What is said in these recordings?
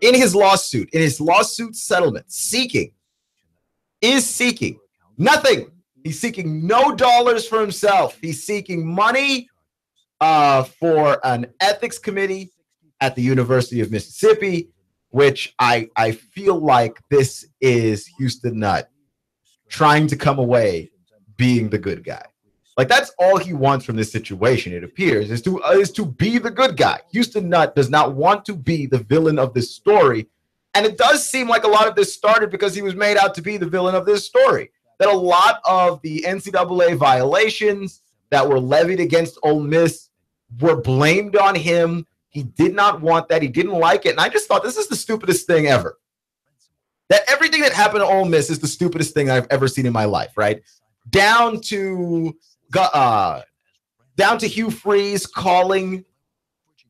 in his lawsuit settlement, seeking nothing. He's seeking no dollars for himself. He's seeking money for an ethics committee at the University of Mississippi, which I feel like this is Houston Nutt trying to come away being the good guy. Like, that's all he wants from this situation, it appears, is to be the good guy. Houston Nutt does not want to be the villain of this story. And it does seem like a lot of this started because he was made out to be the villain of this story. That a lot of the NCAA violations that were levied against Ole Miss were blamed on him. He did not want that. He didn't like it. And I just thought, this is the stupidest thing ever. That everything that happened to Ole Miss is the stupidest thing I've ever seen in my life, right? Down to Hugh Freeze calling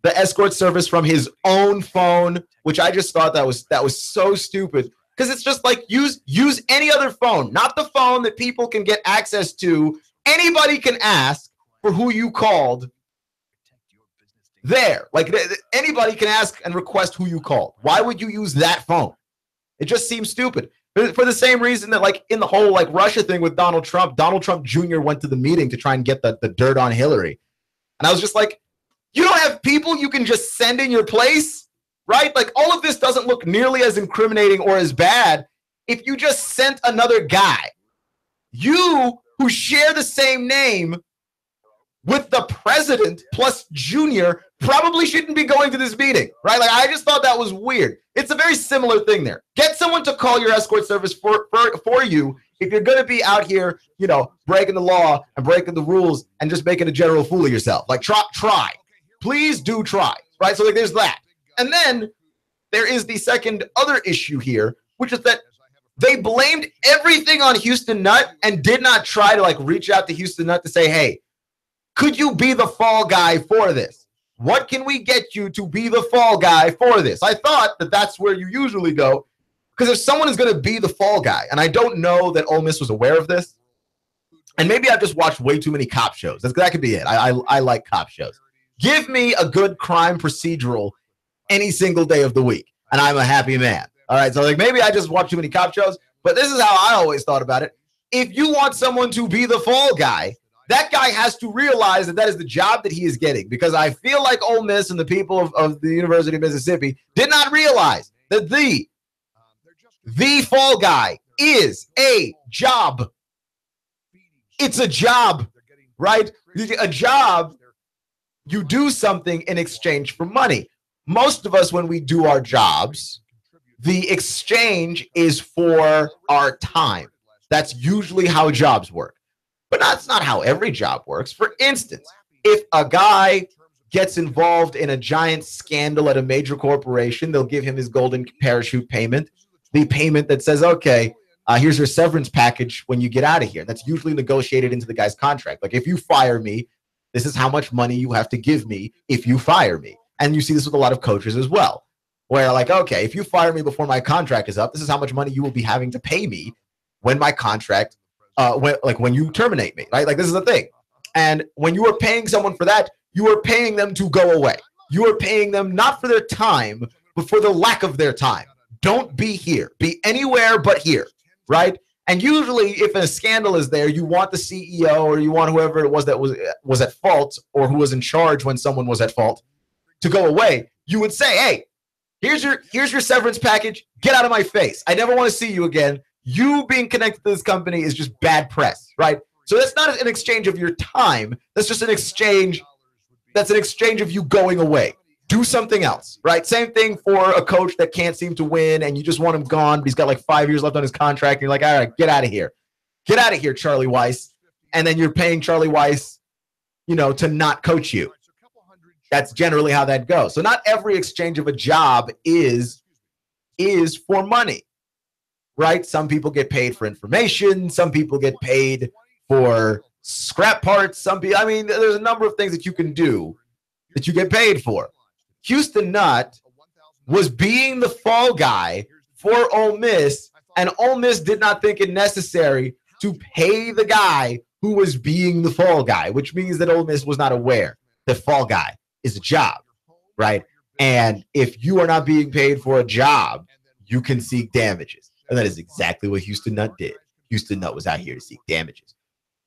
the escort service from his own phone, which I just thought that was so stupid. Because it's just like, use any other phone, not the phone that people can get access to. Anybody can ask for who you called there. Like, anybody can ask and request who you called. Why would you use that phone? It just seems stupid. For the same reason that, like, in the whole, like, Russia thing with Donald Trump Jr. went to the meeting to try and get the dirt on Hillary. And I was just like, you don't have people you can just send in your place, right? Like, all of this doesn't look nearly as incriminating or as bad if you just sent another guy. You, who share the same name with the president plus Junior, probably shouldn't be going to this meeting, right? Like, I just thought that was weird. It's a very similar thing there. Get someone to call your escort service for you if you're going to be out here, breaking the law and breaking the rules and just making a general fool of yourself. Like, try. Please do try, right? So, like, there's that. And then there is the second other issue here, which is that they blamed everything on Houston Nutt and did not try to, like, reach out to Houston Nutt to say, hey, could you be the fall guy for this? What can we get you to be the fall guy for this? I thought that that's where you usually go, because if someone is going to be the fall guy, and I don't know that Ole Miss was aware of this, and maybe I've just watched way too many cop shows. That could be it. I like cop shows. Give me a good crime procedural any single day of the week, and I'm a happy man. All right, so, like, maybe I just watch too many cop shows, but this is how I always thought about it. If you want someone to be the fall guy, that guy has to realize that is the job that he is getting, because I feel like Ole Miss and the people of the University of Mississippi did not realize that the fall guy is a job. It's a job, right? A job, you do something in exchange for money. Most of us, when we do our jobs, the exchange is for our time. That's usually how jobs work. But that's not how every job works. For instance, if a guy gets involved in a giant scandal at a major corporation, they'll give him his golden parachute payment, the payment that says, okay, here's your severance package when you get out of here. That's usually negotiated into the guy's contract. Like, if you fire me, this is how much money you have to give me if you fire me. And you see this with a lot of coaches as well, where, like, okay, if you fire me before my contract is up, this is how much money you will be having to pay me when my contract when you terminate me, right? Like, this is the thing. And when you are paying someone for that, you are paying them to go away. You are paying them not for their time, but for the lack of their time. Don't be here. Be anywhere but here, right? And usually, if a scandal is there, you want the CEO or you want whoever it was that was at fault, or who was in charge when someone was at fault, to go away. You would say, hey, here's your severance package. Get out of my face. I never want to see you again. You being connected to this company is just bad press, right? So that's not an exchange of your time. That's just an exchange. That's an exchange of you going away. Do something else, right? Same thing for a coach that can't seem to win and you just want him gone, but he's got like 5 years left on his contract. And you're like, all right, get out of here. Get out of here, Charlie Weiss. And then you're paying Charlie Weiss, to not coach you. That's generally how that goes. So not every exchange of a job is for money. Right? Some people get paid for information. Some people get paid for scrap parts. There's a number of things that you can do that you get paid for. Houston Nutt was being the fall guy for Ole Miss, and Ole Miss did not think it necessary to pay the guy who was being the fall guy, which means that Ole Miss was not aware that fall guy is a job, right? And if you are not being paid for a job, you can seek damages. And that is exactly what Houston Nutt did. Houston Nutt was out here to seek damages.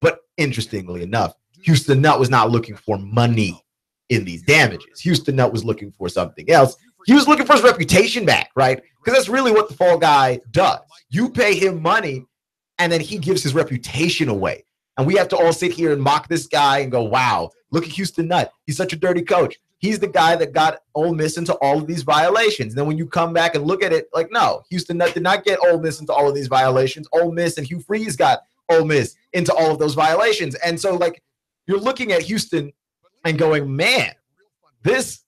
But interestingly enough, Houston Nutt was not looking for money in these damages. Houston Nutt was looking for something else. He was looking for his reputation back, right? Because that's really what the fall guy does. You pay him money, and then he gives his reputation away. And we have to all sit here and mock this guy and go, wow, look at Houston Nutt. He's such a dirty coach. He's the guy that got Ole Miss into all of these violations. And then when you come back and look at it, like, no, Houston Nutt did not get Ole Miss into all of these violations. Ole Miss and Hugh Freeze got Ole Miss into all of those violations. And so, like, you're looking at Houston and going, man, this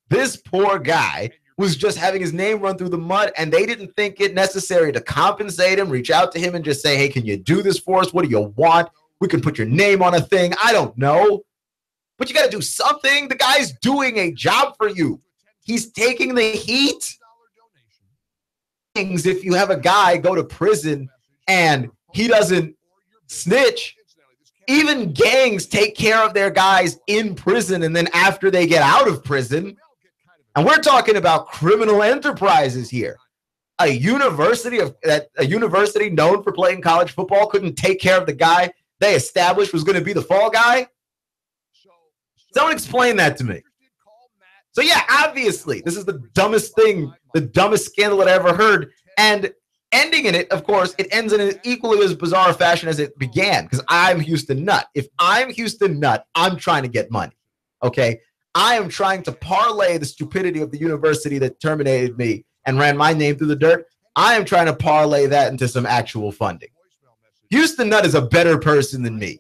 poor guy was just having his name run through the mud, and they didn't think it necessary to compensate him, reach out to him and just say, hey, can you do this for us? What do you want? We can put your name on a thing. I don't know. But you got to do something. The guy's doing a job for you. He's taking the heat. If you have a guy go to prison and he doesn't snitch, even gangs take care of their guys in prison and then after they get out of prison. And we're talking about criminal enterprises here. A university known for playing college football couldn't take care of the guy they established was going to be the fall guy. Someone explain that to me. So yeah, obviously, this is the dumbest thing, the dumbest scandal that I ever heard. And ending in it, of course, it ends in an equally as bizarre fashion as it began, because I'm Houston Nutt. If I'm Houston Nutt, I'm trying to get money. Okay? I am trying to parlay the stupidity of the university that terminated me and ran my name through the dirt. I am trying to parlay that into some actual funding. Houston Nutt is a better person than me.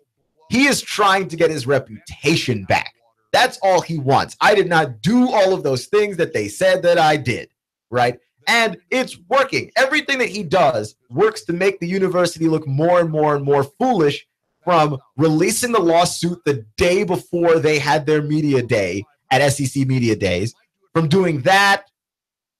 He is trying to get his reputation back. That's all he wants. I did not do all of those things that they said that I did, right? And it's working. Everything that he does works to make the university look more and more and more foolish, from releasing the lawsuit the day before they had their media day at SEC Media Days, from doing that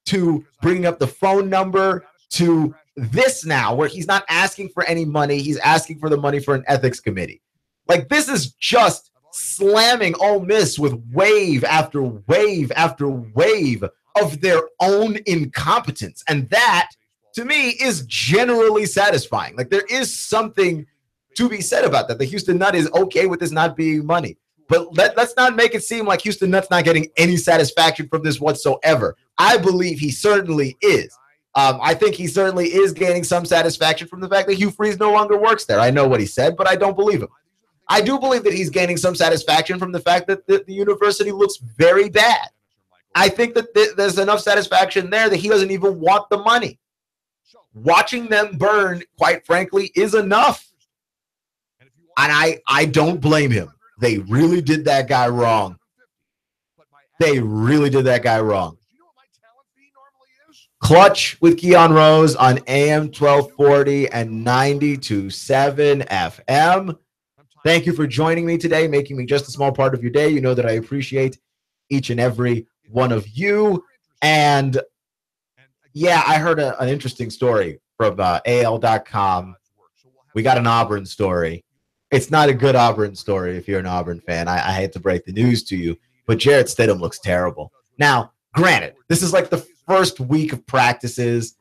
to bringing up the phone number to this now, where he's not asking for any money. He's asking for the money for an ethics committee. Like, this is just slamming Ole Miss with wave after wave after wave of their own incompetence. And that, to me, is generally satisfying. Like, there is something to be said about that. The Houston Nutt is okay with this not being money. But let's not make it seem like Houston Nutt's not getting any satisfaction from this whatsoever. I believe he certainly is. I think he certainly is gaining some satisfaction from the fact that Hugh Freeze no longer works there. I know what he said, but I don't believe him. I do believe that he's gaining some satisfaction from the fact that the university looks very bad. I think that there's enough satisfaction there that he doesn't even want the money. Watching them burn, quite frankly, is enough. And I don't blame him. They really did that guy wrong. They really did that guy wrong. Clutch with Keon Rose on AM 1240 and 92.7 FM. Thank you for joining me today, making me just a small part of your day. You know that I appreciate each and every one of you. And yeah, I heard an interesting story from AL.com. We got an Auburn story. It's not a good Auburn story if you're an Auburn fan. I hate to break the news to you, but Jarrett Stidham looks terrible. Now, granted, this is like the first week of practices.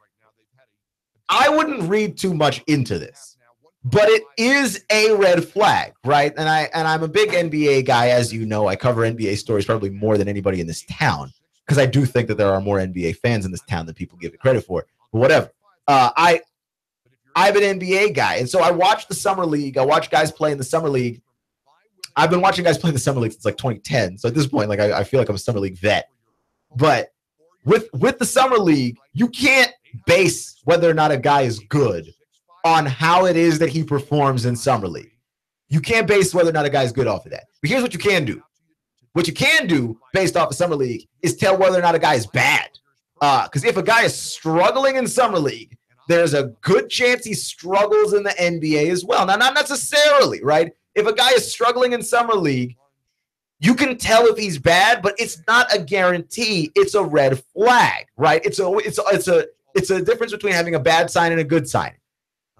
I wouldn't read too much into this, but it is a red flag, right? And I'm a big NBA guy, as you know. I cover NBA stories probably more than anybody in this town, because I do think that there are more NBA fans in this town than people give it credit for. But whatever. I'm an NBA guy, and so I watch the Summer League. I watch guys play in the Summer League. I've been watching guys play in the Summer League since like 2010. So at this point, like I feel like I'm a Summer League vet. But with the Summer League, you can't base whether or not a guy is good on how it is that he performs in Summer League. You can't base whether or not a guy is good off of that. But here's what you can do. What you can do based off of Summer League is tell whether or not a guy is bad. Because if a guy is struggling in Summer League, there's a good chance he struggles in the NBA as well. Now, not necessarily, right? If a guy is struggling in Summer League, you can tell if he's bad, but it's not a guarantee. It's a red flag, right? It's a difference between having a bad sign and a good sign.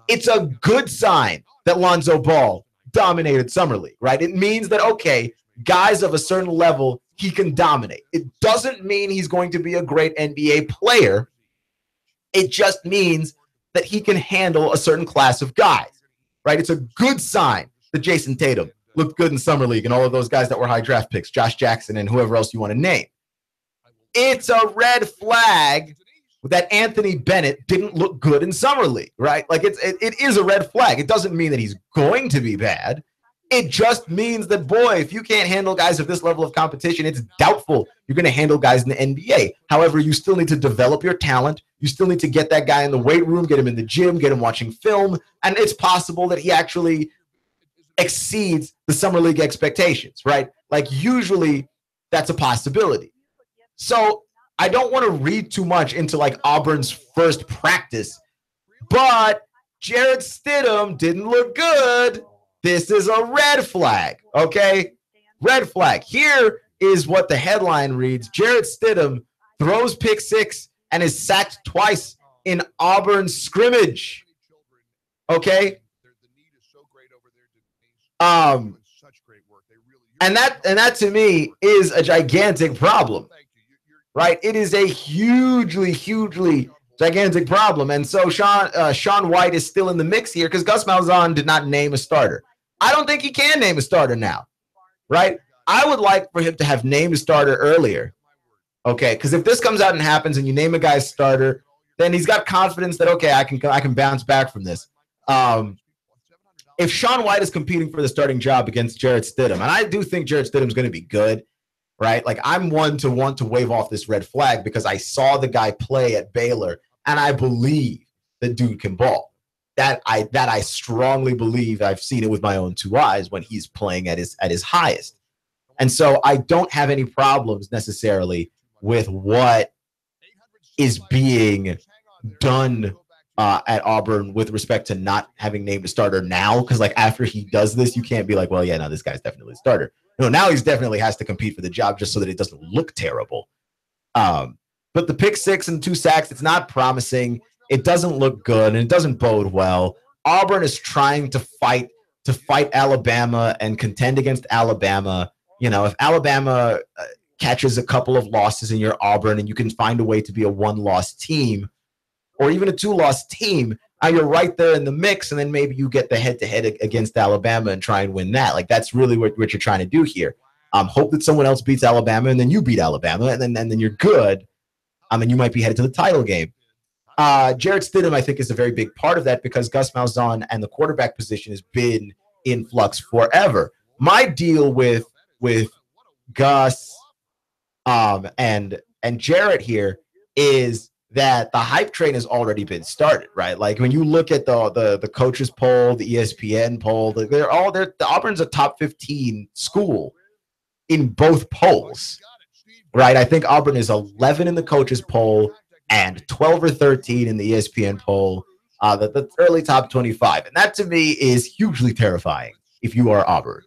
It's a good sign that Lonzo Ball dominated Summer League, right? It means that, okay, guys of a certain level he can dominate. It doesn't mean he's going to be a great NBA player. It just means that he can handle a certain class of guys, right? It's a good sign that Jason Tatum looked good in Summer League and all of those guys that were high draft picks, Josh Jackson and whoever else you want to name. It's a red flag that Anthony Bennett didn't look good in Summer League, right? Like it is a red flag. It doesn't mean that he's going to be bad. It just means that, boy, if you can't handle guys of this level of competition, it's doubtful you're going to handle guys in the NBA. However, you still need to develop your talent. You still need to get that guy in the weight room, get him in the gym, get him watching film. And it's possible that he actually exceeds the Summer League expectations, right? Like usually that's a possibility. So I don't want to read too much into like Auburn's first practice, but Jarrett Stidham didn't look good. This is a red flag, okay? Red flag. Here is what the headline reads. Jarrett Stidham throws pick six and is sacked twice in Auburn scrimmage. Okay? And that to me is a gigantic problem, right? It is a hugely gigantic problem. And so Sean White is still in the mix here because Gus Malzahn did not name a starter. I don't think he can name a starter now, right? I would like for him to have named a starter earlier, okay? Because if this comes out and happens and you name a guy's starter, then he's got confidence that, okay, I can bounce back from this. If Sean White is competing for the starting job against Jarrett Stidham, and I do think Jarrett Stidham's going to be good, right? Like I'm one to want to wave off this red flag because I saw the guy play at Baylor, and I believe the dude can ball. That I strongly believe. I've seen it with my own two eyes when he's playing at his highest. And so I don't have any problems necessarily with what is being done at Auburn with respect to not having named a starter now. Because like after he does this, you can't be like, well, yeah, no, this guy's definitely a starter. No, now he's definitely has to compete for the job just so that it doesn't look terrible. But the pick six and 2 sacks, it's not promising. It doesn't look good, and it doesn't bode well. Auburn is trying to fight Alabama and contend against Alabama. You know, if Alabama catches a couple of losses in your Auburn and you can find a way to be a 1-loss team or even a 2-loss team, you're right there in the mix, and then maybe you get the head-to-head against Alabama and try and win that. Like, that's really what you're trying to do here. Hope that someone else beats Alabama, and then you beat Alabama, and then you're good, and you might be headed to the title game. Jarrett Stidham, I think, is a very big part of that because Gus Malzahn and the quarterback position has been in flux forever. My deal with Gus and Jarrett here is that the hype train has already been started, right? Like when you look at the coaches poll, the ESPN poll, the Auburn's a top 15 school in both polls, right? I think Auburn is 11 in the coaches poll and 12 or 13 in the ESPN poll, the early top 25. And that to me is hugely terrifying if you are Auburn.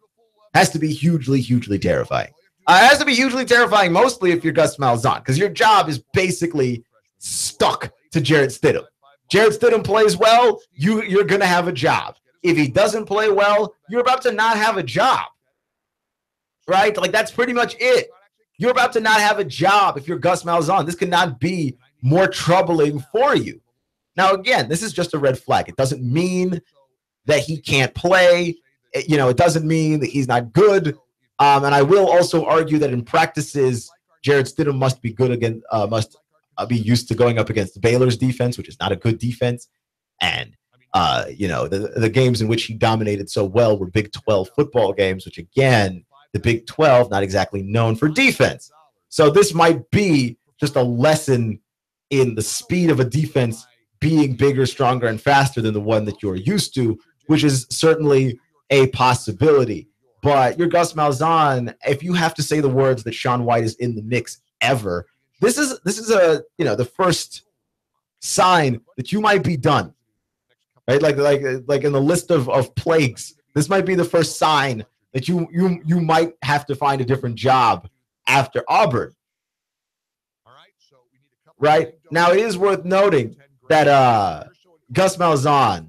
Has to be hugely terrifying. It has to be hugely terrifying mostly if you're Gus Malzahn, because your job is basically stuck to Jarrett Stidham. Jarrett Stidham plays well, you're going to have a job. If he doesn't play well, you're about to not have a job, right? Like that's pretty much it. You're about to not have a job if you're Gus Malzahn. This could not be more troubling for you. Now, again, this is just a red flag. It doesn't mean that he can't play. It doesn't mean that he's not good. And I will also argue that in practices, Jarrett Stidham must be good again, must be used to going up against Baylor's defense, which is not a good defense. And, the games in which he dominated so well were Big 12 football games, which, again, the Big 12, not exactly known for defense. So this might be just a lesson in the speed of a defense being bigger, stronger, and faster than the one that you're used to, which is certainly a possibility. But you're Gus Malzahn. If you have to say the words that Sean White is in the mix ever, this is the first sign that you might be done, right? Like in the list of plagues, this might be the first sign that you might have to find a different job after Auburn. Right now, it is worth noting that Gus Malzahn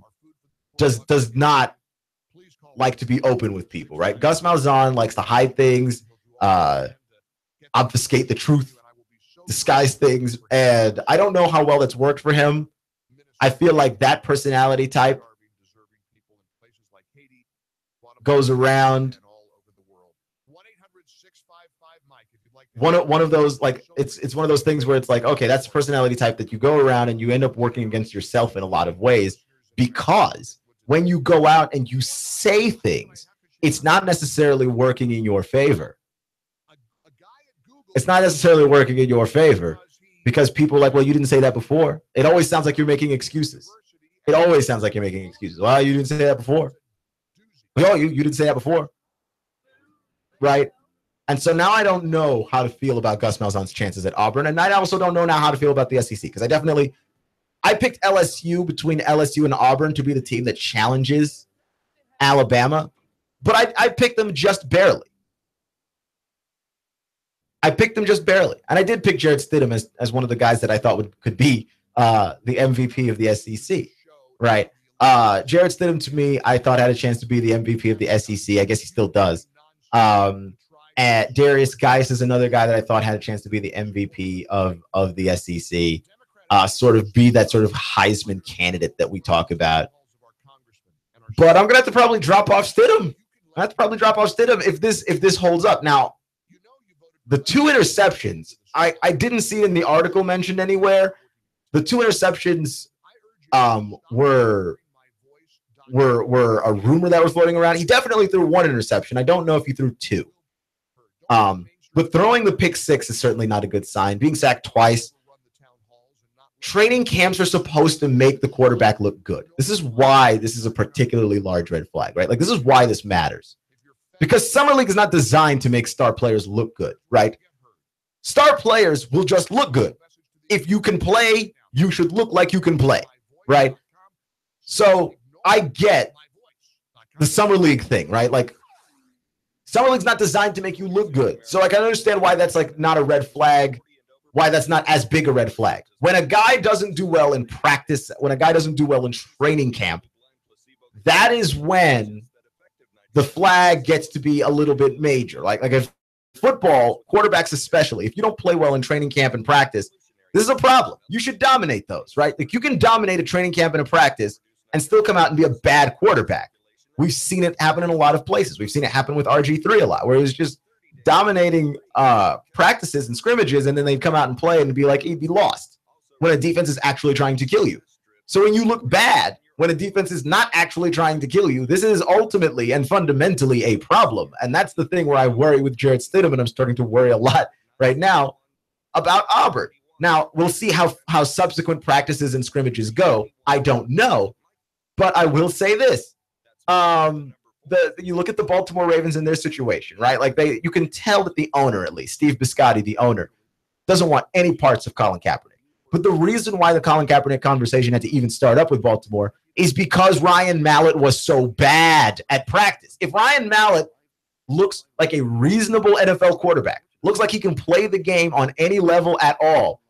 does not like to be open with people, right? Gus Malzahn likes to hide things. obfuscate the truth, disguise things. And I don't know how well that's worked for him. I feel like that personality type goes around one of those, like, it's one of those things where it's like, okay, that's the personality type that you go around and you end up working against yourself in a lot of ways, because when you go out and you say things, it's not necessarily working in your favor. It's not necessarily working in your favor because people are like, well, you didn't say that before. It always sounds like you're making excuses. It always sounds like you're making excuses. Well, you didn't say that before. Oh, you didn't say that before. Right? And so now I don't know how to feel about Gus Malzahn's chances at Auburn. And I also don't know now how to feel about the SEC, because I picked LSU between LSU and Auburn to be the team that challenges Alabama, but I picked them just barely. I picked them just barely. And I did pick Jarrett Stidham as one of the guys that I thought could be the MVP of the SEC, right? Jarrett Stidham, to me, I thought had a chance to be the MVP of the SEC. I guess he still does. And Darius Geis is another guy that I thought had a chance to be the MVP of the SEC, sort of be that sort of Heisman candidate that we talk about. But I'm going to have to probably drop off Stidham. I have to probably drop off Stidham if this holds up. Now, the 2 interceptions, I didn't see it in the article mentioned anywhere. The 2 interceptions were a rumor that was floating around. He definitely threw 1 interception. I don't know if he threw 2. But throwing the pick 6 is certainly not a good sign. Being sacked twice. Training camps are supposed to make the quarterback look good. This is why this is a particularly large red flag, right? Like, this is why this matters. Because Summer League is not designed to make star players look good, right? Star players will just look good. If you can play, you should look like you can play, right? So I get the Summer League thing, right? Like, Summer League's not designed to make you look good. So I can understand why that's like not a red flag, why that's not as big a red flag. When a guy doesn't do well in practice, when a guy doesn't do well in training camp, that is when the flag gets to be a little bit major. Like if football, quarterbacks especially, if you don't play well in training camp and practice, this is a problem. You should dominate those, right? Like, you can dominate a training camp and a practice and still come out and be a bad quarterback. We've seen it happen in a lot of places. We've seen it happen with RG3 a lot, where he was just dominating practices and scrimmages, and then they'd come out and play and be like, he'd be lost when a defense is actually trying to kill you. So when you look bad, when a defense is not actually trying to kill you, this is ultimately and fundamentally a problem. And that's the thing where I worry with Jarrett Stidham, and I'm starting to worry a lot right now about Auburn. Now, we'll see how subsequent practices and scrimmages go. I don't know, but I will say this. You look at the Baltimore Ravens in their situation, right? Like, you can tell that the owner, at least Steve Biscotti, the owner, doesn't want any parts of Colin Kaepernick. But the reason why the Colin Kaepernick conversation had to even start up with Baltimore is because Ryan Mallett was so bad at practice. If Ryan Mallett looks like a reasonable NFL quarterback, looks like he can play the game on any level at all,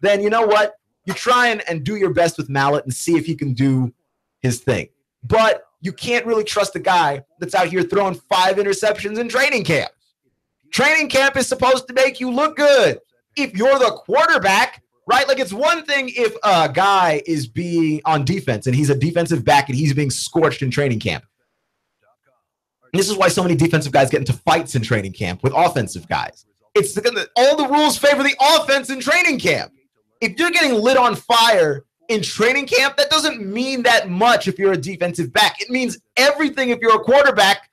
then you know what? You try and do your best with Mallett and see if he can do his thing. But you can't really trust a guy that's out here throwing 5 interceptions in training camp. Training camp is supposed to make you look good. If you're the quarterback, right? Like, it's one thing if a guy is being on defense and he's a defensive back and he's being scorched in training camp. And this is why so many defensive guys get into fights in training camp with offensive guys. It's all the rules favor the offense in training camp. If you're getting lit on fire in training camp, that doesn't mean that much if you're a defensive back. It means everything if you're a quarterback.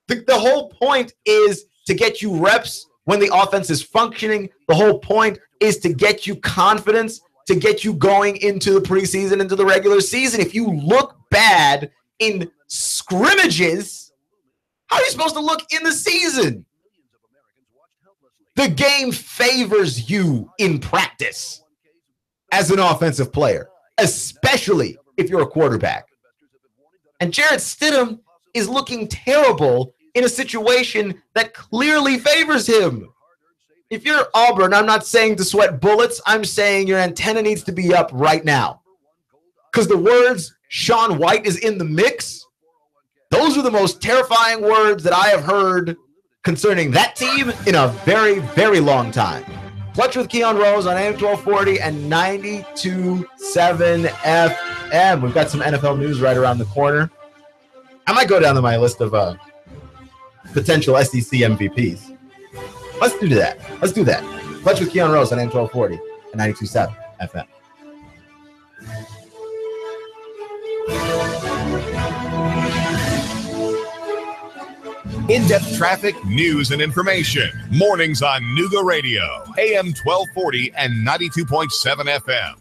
The whole point is to get you reps when the offense is functioning. The whole point is to get you confidence, to get you going into the preseason, into the regular season. If you look bad in scrimmages, how are you supposed to look in the season? The game favors you in practice as an offensive player, especially if you're a quarterback. And Jarrett Stidham is looking terrible in a situation that clearly favors him. If you're Auburn, I'm not saying to sweat bullets. I'm saying your antenna needs to be up right now. Because the words Sean White is in the mix, those are the most terrifying words that I have heard concerning that team in a very, very long time. Clutch with Keon Rose on AM 1240 and 92.7 FM. We've got some NFL news right around the corner. I might go down to my list of potential SEC MVPs. Let's do that. Clutch with Keon Rose on AM 1240 and 92.7 FM. In-depth traffic, news, and information. Mornings on Nooga Radio, AM 1240 and 92.7 FM.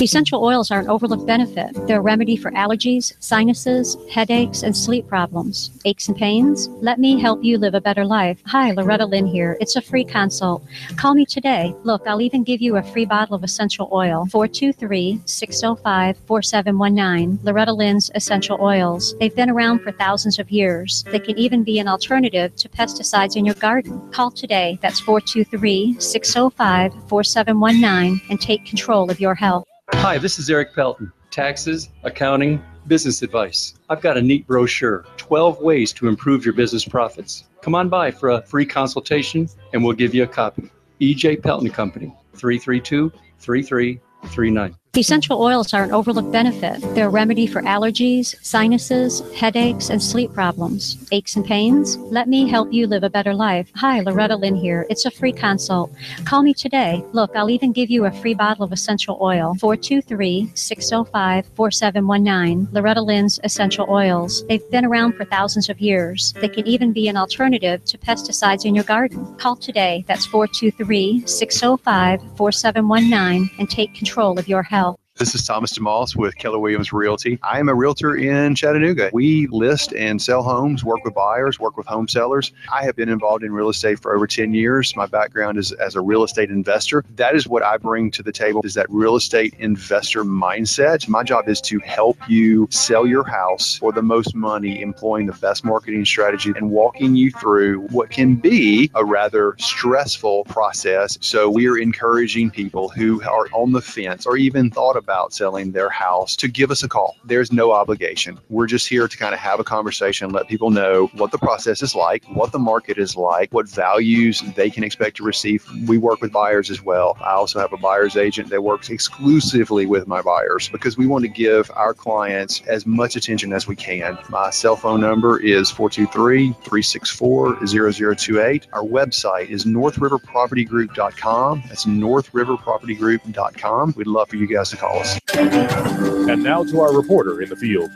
Essential oils are an overlooked benefit. They're a remedy for allergies, sinuses, headaches, and sleep problems. Aches and pains? Let me help you live a better life. Hi, Loretta Lynn here. It's a free consult. Call me today. Look, I'll even give you a free bottle of essential oil. 423-605-4719. Loretta Lynn's Essential Oils. They've been around for thousands of years. They can even be an alternative to pesticides in your garden. Call today. That's 423-605-4719 and take control of your health. Hi, this is Eric Pelton. Taxes, accounting, business advice. I've got a neat brochure, 12 ways to improve your business profits. Come on by for a free consultation and we'll give you a copy. EJ Pelton Company, 332-3339. Essential oils are an overlooked benefit. They're a remedy for allergies, sinuses, headaches, and sleep problems. Aches and pains? Let me help you live a better life. Hi, Loretta Lynn here. It's a free consult. Call me today. Look, I'll even give you a free bottle of essential oil. 423-605-4719. Loretta Lynn's Essential Oils. They've been around for thousands of years. They can even be an alternative to pesticides in your garden. Call today. That's 423-605-4719 and take control of your health. This is Thomas DeMoss with Keller Williams Realty. I am a realtor in Chattanooga. We list and sell homes, work with buyers, work with home sellers. I have been involved in real estate for over 10 years. My background is as a real estate investor. That is what I bring to the table, is that real estate investor mindset. My job is to help you sell your house for the most money, employing the best marketing strategy and walking you through what can be a rather stressful process. So we are encouraging people who are on the fence or even thought about selling their house to give us a call. There's no obligation. We're just here to kind of have a conversation, let people know what the process is like, what the market is like, what values they can expect to receive. We work with buyers as well. I also have a buyer's agent that works exclusively with my buyers because we want to give our clients as much attention as we can. My cell phone number is 423-364-0028. Our website is northriverpropertygroup.com. That's northriverpropertygroup.com. We'd love for you guys to call us. And now to our reporter in the field.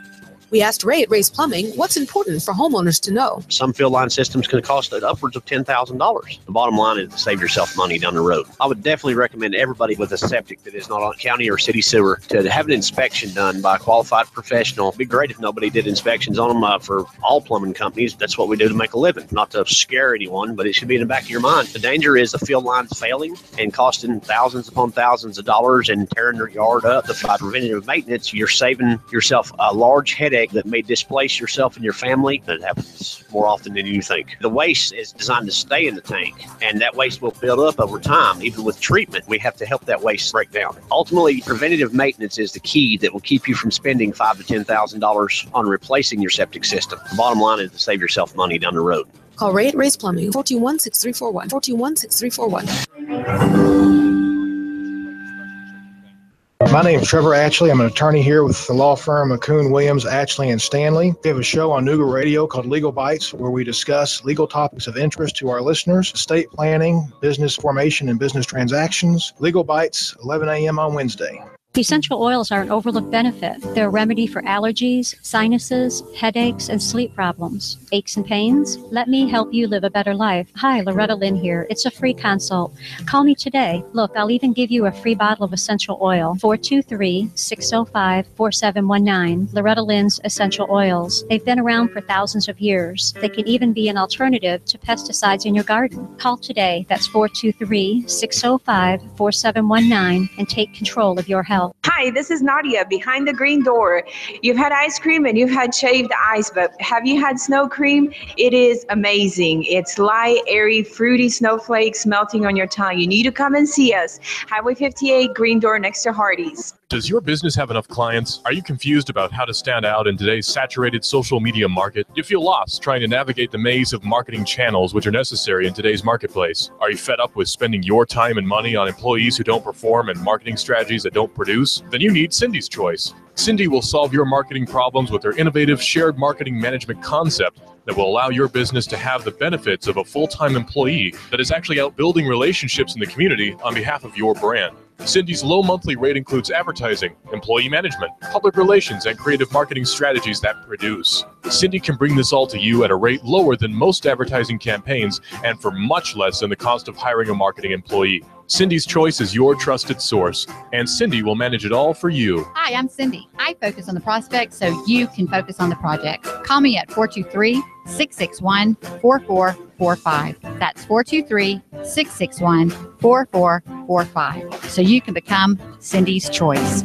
We asked Ray at Ray's Plumbing what's important for homeowners to know. Some field line systems can cost upwards of $10,000. The bottom line is to save yourself money down the road. I would definitely recommend everybody with a septic that is not on county or city sewer to have an inspection done by a qualified professional. It'd be great if nobody did inspections on them for all plumbing companies. That's what we do to make a living. Not to scare anyone, but it should be in the back of your mind. The danger is the field lines failing and costing thousands upon thousands of dollars and tearing your yard up. By preventative maintenance, you're saving yourself a large headache that may displace yourself and your family. That happens more often than you think. The waste is designed to stay in the tank, and that waste will build up over time. Even with treatment, we have to help that waste break down. Ultimately, preventative maintenance is the key that will keep you from spending $5,000 to $10,000 on replacing your septic system. The bottom line is to save yourself money down the road. Call Ray at Ray's Plumbing, 421-6341, 421-6341. My name is Trevor Ashley. I'm an attorney here with the law firm McCoon, Williams, Ashley, and Stanley. We have a show on Nooga Radio called Legal Bites, where we discuss legal topics of interest to our listeners: estate planning, business formation, and business transactions. Legal Bites, 11 a.m. on Wednesday. Essential oils are an overlooked benefit. They're a remedy for allergies, sinuses, headaches, and sleep problems. Aches and pains? Let me help you live a better life. Hi, Loretta Lynn here. It's a free consult. Call me today. Look, I'll even give you a free bottle of essential oil. 423-605-4719. Loretta Lynn's Essential Oils. They've been around for thousands of years. They can even be an alternative to pesticides in your garden. Call today. That's 423-605-4719 and take control of your health. well. Hi, this is Nadia behind the green door. You've had ice cream and you've had shaved ice, but have you had snow cream? It is amazing. It's light, airy, fruity snowflakes melting on your tongue. You need to come and see us. Highway 58, green door next to Hardee's. Does your business have enough clients? Are you confused about how to stand out in today's saturated social media market? Do you feel lost trying to navigate the maze of marketing channels which are necessary in today's marketplace? Are you fed up with spending your time and money on employees who don't perform and marketing strategies that don't produce? Then you need Cindy's Choice. Cindy will solve your marketing problems with her innovative shared marketing management concept that will allow your business to have the benefits of a full-time employee that is actually out building relationships in the community on behalf of your brand. Cindy's low monthly rate includes advertising, employee management, public relations, and creative marketing strategies that produce. Cindy can bring this all to you at a rate lower than most advertising campaigns and for much less than the cost of hiring a marketing employee. Cindy's Choice is your trusted source, and Cindy will manage it all for you. Hi, I'm Cindy. I focus on the prospects so you can focus on the projects. Call me at 423-661-4445. That's 423-661-4445. So you can become Cindy's Choice.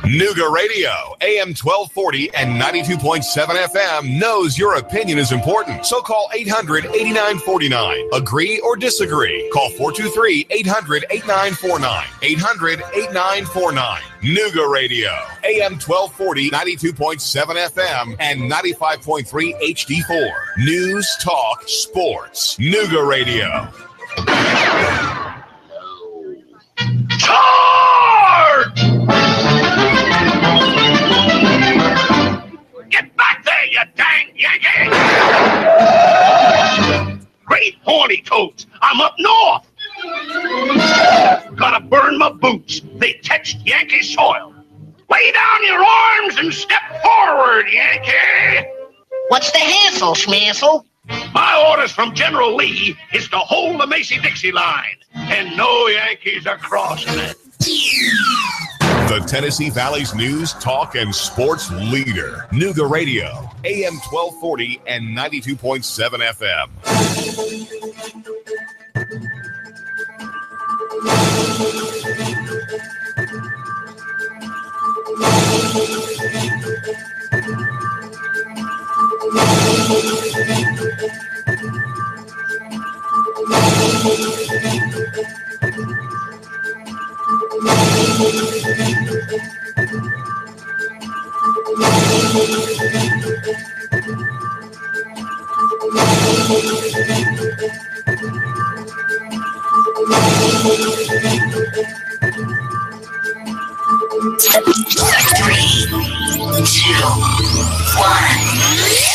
Nooga Radio, AM 1240 and 92.7 FM knows your opinion is important. So call 800-8949. Agree or disagree. Call 423-800-8949. 800-8949. Nooga Radio, AM 1240, 92.7 FM, and 95.3 HD4. News, talk, sports. Nooga Radio. Charge! Get back there, you dang Yankee! Great horny toads, I'm up north. Gotta burn my boots, they touched Yankee soil. Lay down your arms and step forward, Yankee! What's the hassle, Schmassel? My orders from General Lee is to hold the Macy-Dixie line, and no Yankees are crossing it. The Tennessee Valley's news, talk, and sports leader. Nooga Radio, AM 1240 and 92.7 FM.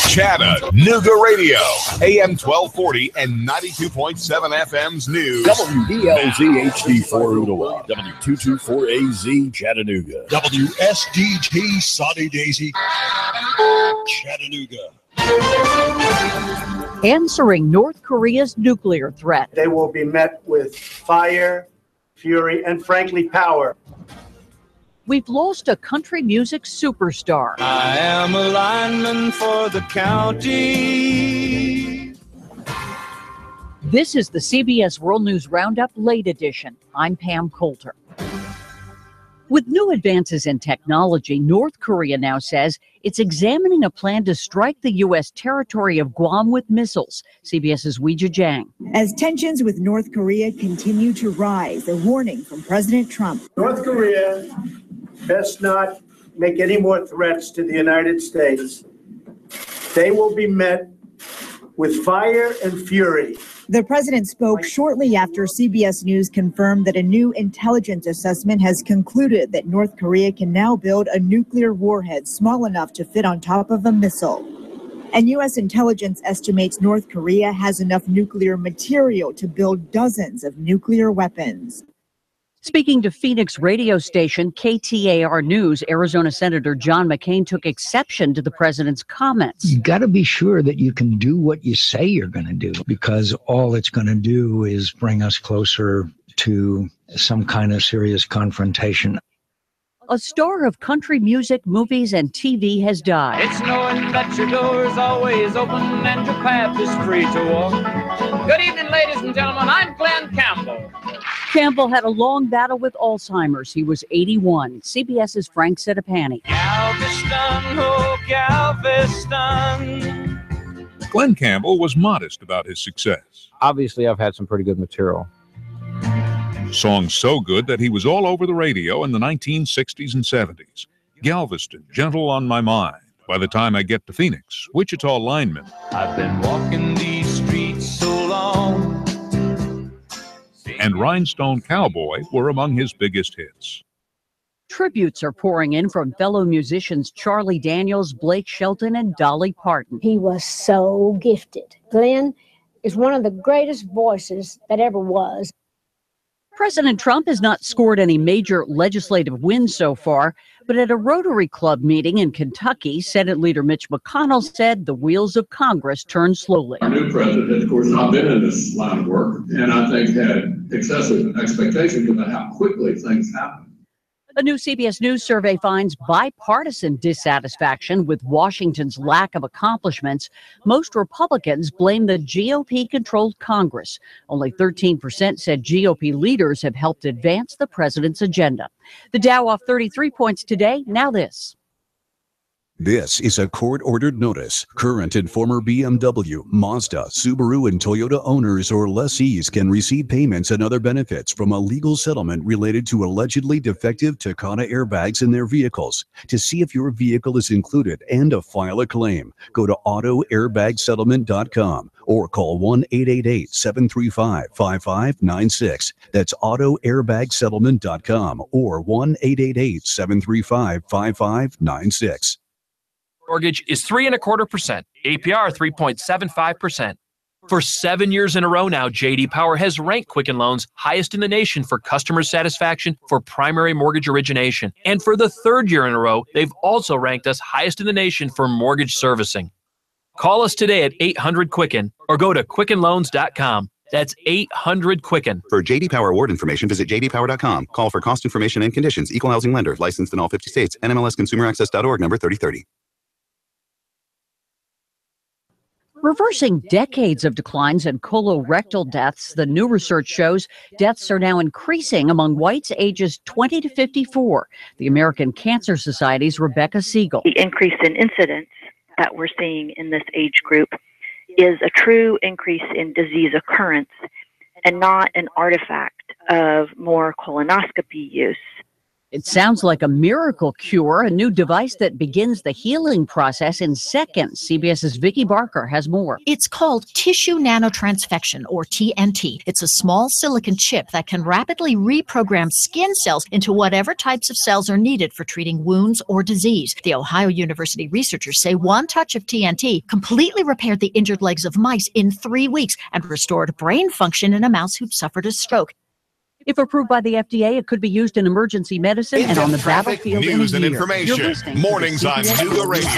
Chattanooga Radio, AM 1240 and 92.7 FM's news. WDLZ HD4 W224AZ Chattanooga. WSDT Sunny Daisy Chattanooga. Answering North Korea's nuclear threat. They will be met with fire, fury, and frankly, power. We've lost a country music superstar. I am a lineman for the county. This is the CBS World News Roundup Late Edition. I'm Pam Coulter. With new advances in technology, North Korea now says it's examining a plan to strike the U.S. territory of Guam with missiles. CBS's Weijia Jiang. As tensions with North Korea continue to rise, a warning from President Trump. North Korea best not make any more threats to the United States. They will be met with fire and fury. The president spoke shortly after CBS News confirmed that a new intelligence assessment has concluded that North Korea can now build a nuclear warhead small enough to fit on top of a missile. And U.S. intelligence estimates North Korea has enough nuclear material to build dozens of nuclear weapons. Speaking to Phoenix radio station KTAR News, Arizona Senator John McCain took exception to the president's comments. You got to be sure that you can do what you say you're going to do, because all it's going to do is bring us closer to some kind of serious confrontation. A star of country music, movies, and TV has died. It's knowing that your door's always open and your path is free to walk. Good evening, ladies and gentlemen. I'm Glenn Campbell. Campbell had a long battle with Alzheimer's. He was 81. CBS's Frank Sedapani. Galveston, oh Galveston. Glenn Campbell was modest about his success. Obviously, I've had some pretty good material. Songs so good that he was all over the radio in the 1960s and 70s. Galveston, Gentle on My Mind. By the time I get to Phoenix, Wichita Lineman. I've been walking these streets so long. And Rhinestone Cowboy were among his biggest hits. Tributes are pouring in from fellow musicians Charlie Daniels, Blake Shelton, and Dolly Parton. He was so gifted. Glenn is one of the greatest voices that ever was. President Trump has not scored any major legislative wins so far, but at a Rotary Club meeting in Kentucky, Senate Leader Mitch McConnell said the wheels of Congress turn slowly. Our new president, of course, not been in this line of work, and I think had excessive expectations about how quickly things happen. A new CBS News survey finds bipartisan dissatisfaction with Washington's lack of accomplishments. Most Republicans blame the GOP-controlled Congress. Only 13% said GOP leaders have helped advance the president's agenda. The Dow off 33 points today. Now this. This is a court-ordered notice. Current and former BMW, Mazda, Subaru, and Toyota owners or lessees can receive payments and other benefits from a legal settlement related to allegedly defective Takata airbags in their vehicles. To see if your vehicle is included and to file a claim, go to autoairbagsettlement.com or call 1-888-735-5596. That's autoairbagsettlement.com or 1-888-735-5596. Mortgage is 3.25%, APR 3.75%. For 7 years in a row now, J.D. Power has ranked Quicken Loans highest in the nation for customer satisfaction for primary mortgage origination. And for the third year in a row, they've also ranked us highest in the nation for mortgage servicing. Call us today at 800-QUICKEN or go to QuickenLoans.com. That's 800-QUICKEN. For J.D. Power award information, visit jdpower.com. Call for cost information and conditions. Equal housing lender. Licensed in all 50 states. NMLSConsumerAccess.org, number 3030. Reversing decades of declines in colorectal deaths, the new research shows deaths are now increasing among whites ages 20 to 54. The American Cancer Society's Rebecca Siegel. The increase in incidence that we're seeing in this age group is a true increase in disease occurrence and not an artifact of more colonoscopy use. It sounds like a miracle cure, a new device that begins the healing process in seconds. CBS's Vicki Barker has more. It's called tissue nanotransfection, or TNT. It's a small silicon chip that can rapidly reprogram skin cells into whatever types of cells are needed for treating wounds or disease. The Ohio University researchers say one touch of TNT completely repaired the injured legs of mice in 3 weeks and restored brain function in a mouse who'd suffered a stroke. If approved by the FDA, it could be used in emergency medicine and on the battlefield in a year. News and information. Mornings on Nooga Radio,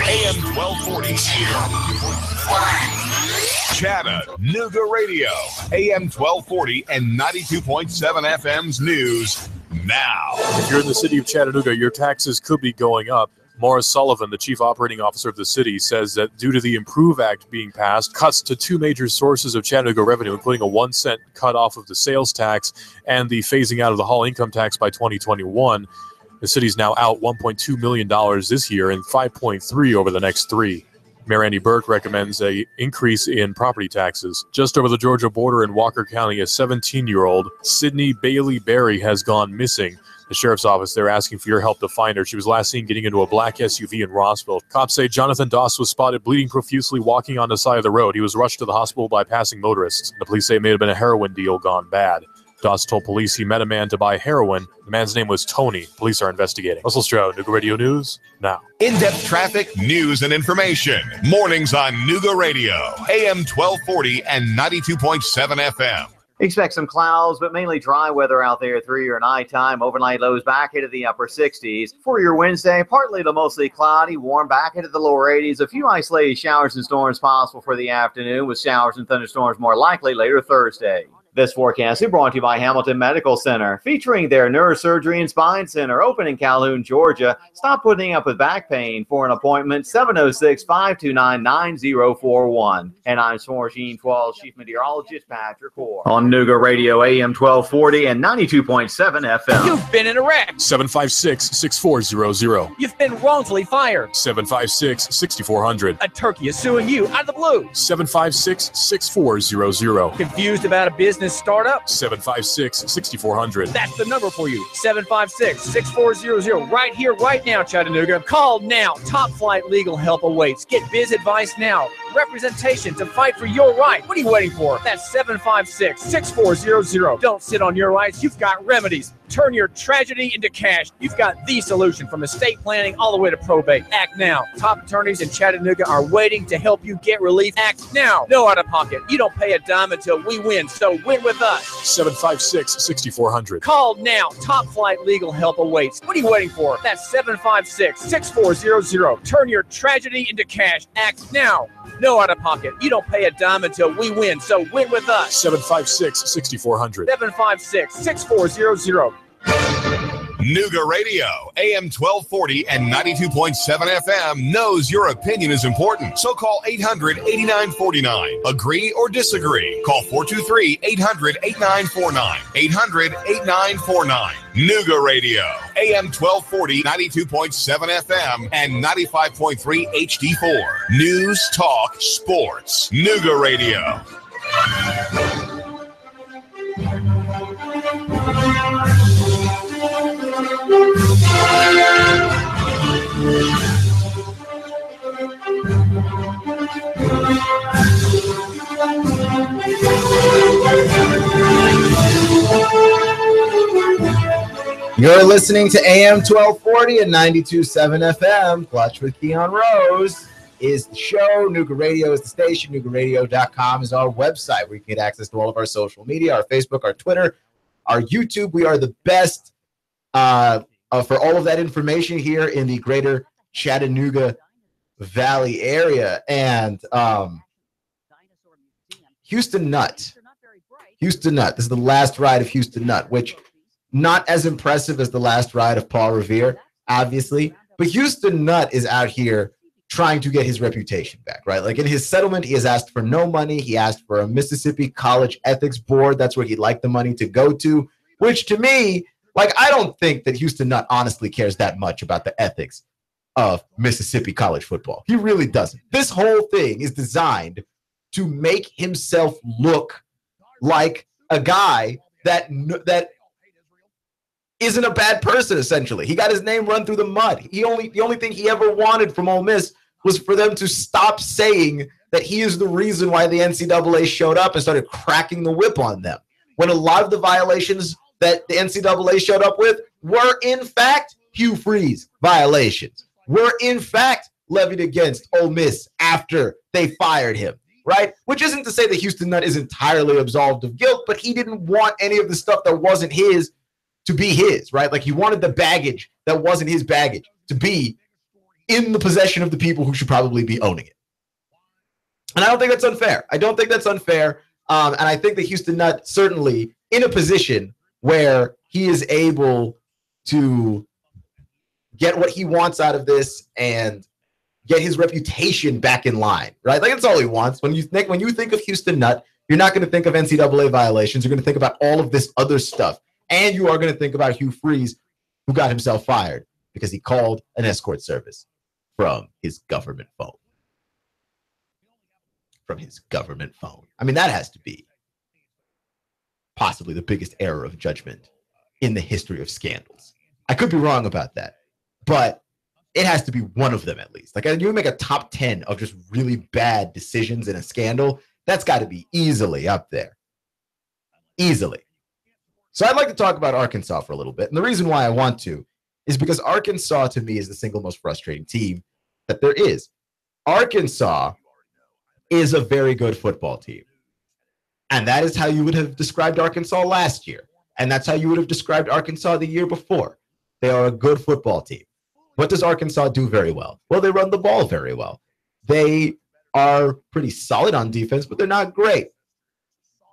AM 1240. Chattanooga Radio, AM 1240 and 92.7 FM's news now. If you're in the city of Chattanooga, your taxes could be going up. Morris Sullivan, the chief operating officer of the city, says that due to the Improve Act being passed, cuts to two major sources of Chattanooga revenue, including a 1 cent cut off of the sales tax and the phasing out of the hall income tax by 2021. The city's now out $1.2 million this year and $5.3 over the next 3. Mayor Andy Burke recommends an increase in property taxes. Just over the Georgia border in Walker County, a 17-year-old, Sydney Bailey Berry, has gone missing. The sheriff's office, they're asking for your help to find her. She was last seen getting into a black SUV in Rossville. Cops say Jonathan Doss was spotted bleeding profusely walking on the side of the road. He was rushed to the hospital by passing motorists. The police say it may have been a heroin deal gone bad. Doss told police he met a man to buy heroin. The man's name was Tony. Police are investigating. Russell Stroud, Nooga Radio News, now. In-depth traffic, news, and information. Mornings on Nooga Radio, AM 1240 and 92.7 FM. Expect some clouds, but mainly dry weather out there through your nighttime. Overnight lows back into the upper 60s. For your Wednesday, partly to mostly cloudy, warm back into the lower 80s. A few isolated showers and storms possible for the afternoon, with showers and thunderstorms more likely later Thursday. This forecast is brought to you by Hamilton Medical Center, featuring their neurosurgery and spine center open in Calhoun, Georgia. Stop putting up with back pain. For an appointment, 706-529-9041. And I'm Swargene 12 Chief Meteorologist Patrick Orr. On Nooga Radio AM 1240 and 92.7 FM. You've been in a wreck. 756-6400. You've been wrongfully fired. 756-6400. A turkey is suing you out of the blue. 756-6400. Confused about a business startup? 756-6400. That's the number for you. 756-6400. Right here, right now, Chattanooga. Call now. Top Flight Legal Help awaits. Get biz advice now. Representation to fight for your right. What are you waiting for? That's 756-6400. Don't sit on your rights. You've got remedies. Turn your tragedy into cash. You've got the solution from estate planning all the way to probate. Act now. Top attorneys in Chattanooga are waiting to help you get relief. Act now. No out of pocket. You don't pay a dime until we win. So win with us. 756-6400. Call now. Top Flight Legal Help awaits. What are you waiting for? That's 756-6400. Turn your tragedy into cash. Act now. No out of pocket. You don't pay a dime until we win. So win with us. 756-6400. 756-6400. Nooga Radio, AM 1240 and 92.7 FM knows your opinion is important. So call 800-8949. Agree or disagree. Call 423-800-8949. 800-8949. Nooga Radio, AM 1240, 92.7 FM, and 95.3 HD4. News, talk, sports. Nooga Radio. You're listening to AM 1240 and 92.7 FM. Clutch with Keon Rose is the show. Nooga Radio is the station. NoogaRadio.com is our website where you can get access to all of our social media, our Facebook, our Twitter, our YouTube. We are the best for all of that information here in the greater Chattanooga Valley area. And Houston Nutt. Houston Nutt. This is the last ride of Houston Nutt, which not as impressive as the last ride of Paul Revere, obviously. But Houston Nutt is out here trying to get his reputation back, right? Like in his settlement, he has asked for no money. He asked for a Mississippi College Ethics Board. That's where he'd like the money to go to, which to me, like, I don't think that Houston Nutt honestly cares that much about the ethics of Mississippi college football. He really doesn't. This whole thing is designed to make himself look like a guy that isn't a bad person, essentially. He got his name run through the mud. The only thing he ever wanted from Ole Miss was for them to stop saying that he is the reason why the NCAA showed up and started cracking the whip on them. When a lot of the violations that the NCAA showed up with were, in fact, Hugh Freeze violations, were, in fact, levied against Ole Miss after they fired him, right? Which isn't to say that Houston Nutt is entirely absolved of guilt, but he didn't want any of the stuff that wasn't his to be his, right? Like he wanted the baggage that wasn't his baggage to be in the possession of the people who should probably be owning it. And I don't think that's unfair. I don't think that's unfair. And I think that Houston Nutt certainly in a position where he is able to get what he wants out of this and get his reputation back in line, right? Like that's all he wants. When you think of Houston Nutt, you're not going to think of NCAA violations. You're going to think about all of this other stuff. And you are going to think about Hugh Freeze, who got himself fired because he called an escort service from his government phone. From his government phone. I mean, that has to be possibly the biggest error of judgment in the history of scandals. I could be wrong about that, but it has to be one of them at least. Like, you make a top 10 of just really bad decisions in a scandal, that's got to be easily up there. Easily. So I'd like to talk about Arkansas for a little bit. And the reason why I want to is because Arkansas, to me, is the single most frustrating team that there is. Arkansas is a very good football team. And that is how you would have described Arkansas last year. And that's how you would have described Arkansas the year before. They are a good football team. What does Arkansas do very well? Well, they run the ball very well. They are pretty solid on defense, but they're not great,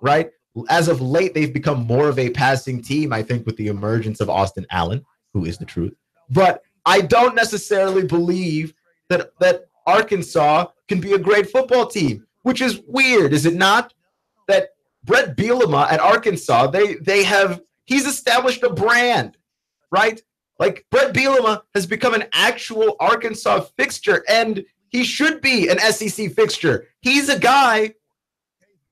right? As of late, they've become more of a passing team, I think, with the emergence of Austin Allen, who is the truth. But I don't necessarily believe that Arkansas can be a great football team, which is weird, is it not? That Brett Bielema at Arkansas, he's established a brand, right? Like Brett Bielema has become an actual Arkansas fixture, and he should be an SEC fixture. He's a guy,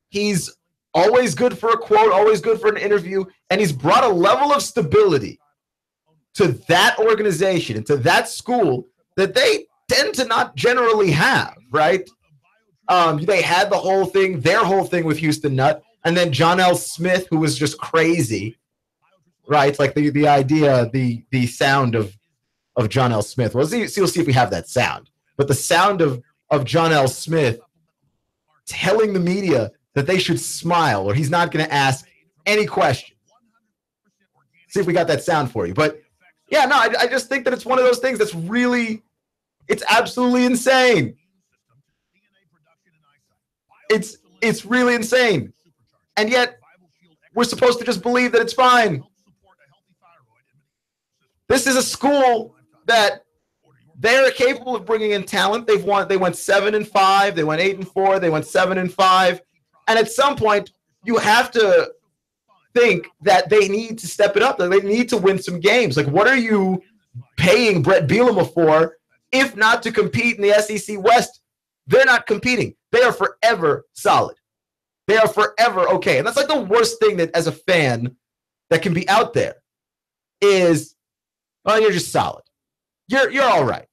he's always good for a quote, always good for an interview, and he's brought a level of stability to that organization and to that school that they tend to not generally have, right? They had their whole thing with Houston Nutt, and then John L. Smith, who was just crazy, right? Like the idea, the sound of John L. Smith. We'll see if we have that sound. But the sound of John L. Smith telling the media that they should smile or he's not going to ask any questions. See if we got that sound for you. But yeah, no, I just think that it's one of those things that's really, it's absolutely insane. It's really insane. And yet we're supposed to just believe that it's fine. This is a school that they're capable of bringing in talent. They went 7-5, they went 8-4, they went 7-5. And at some point, you have to think that they need to step it up. That they need to win some games. Like, what are you paying Brett Bielema for, if not to compete in the SEC West? They're not competing. They are forever solid. They are forever okay. And that's like the worst thing that as a fan that can be out there is, well, you're just solid. You're all right.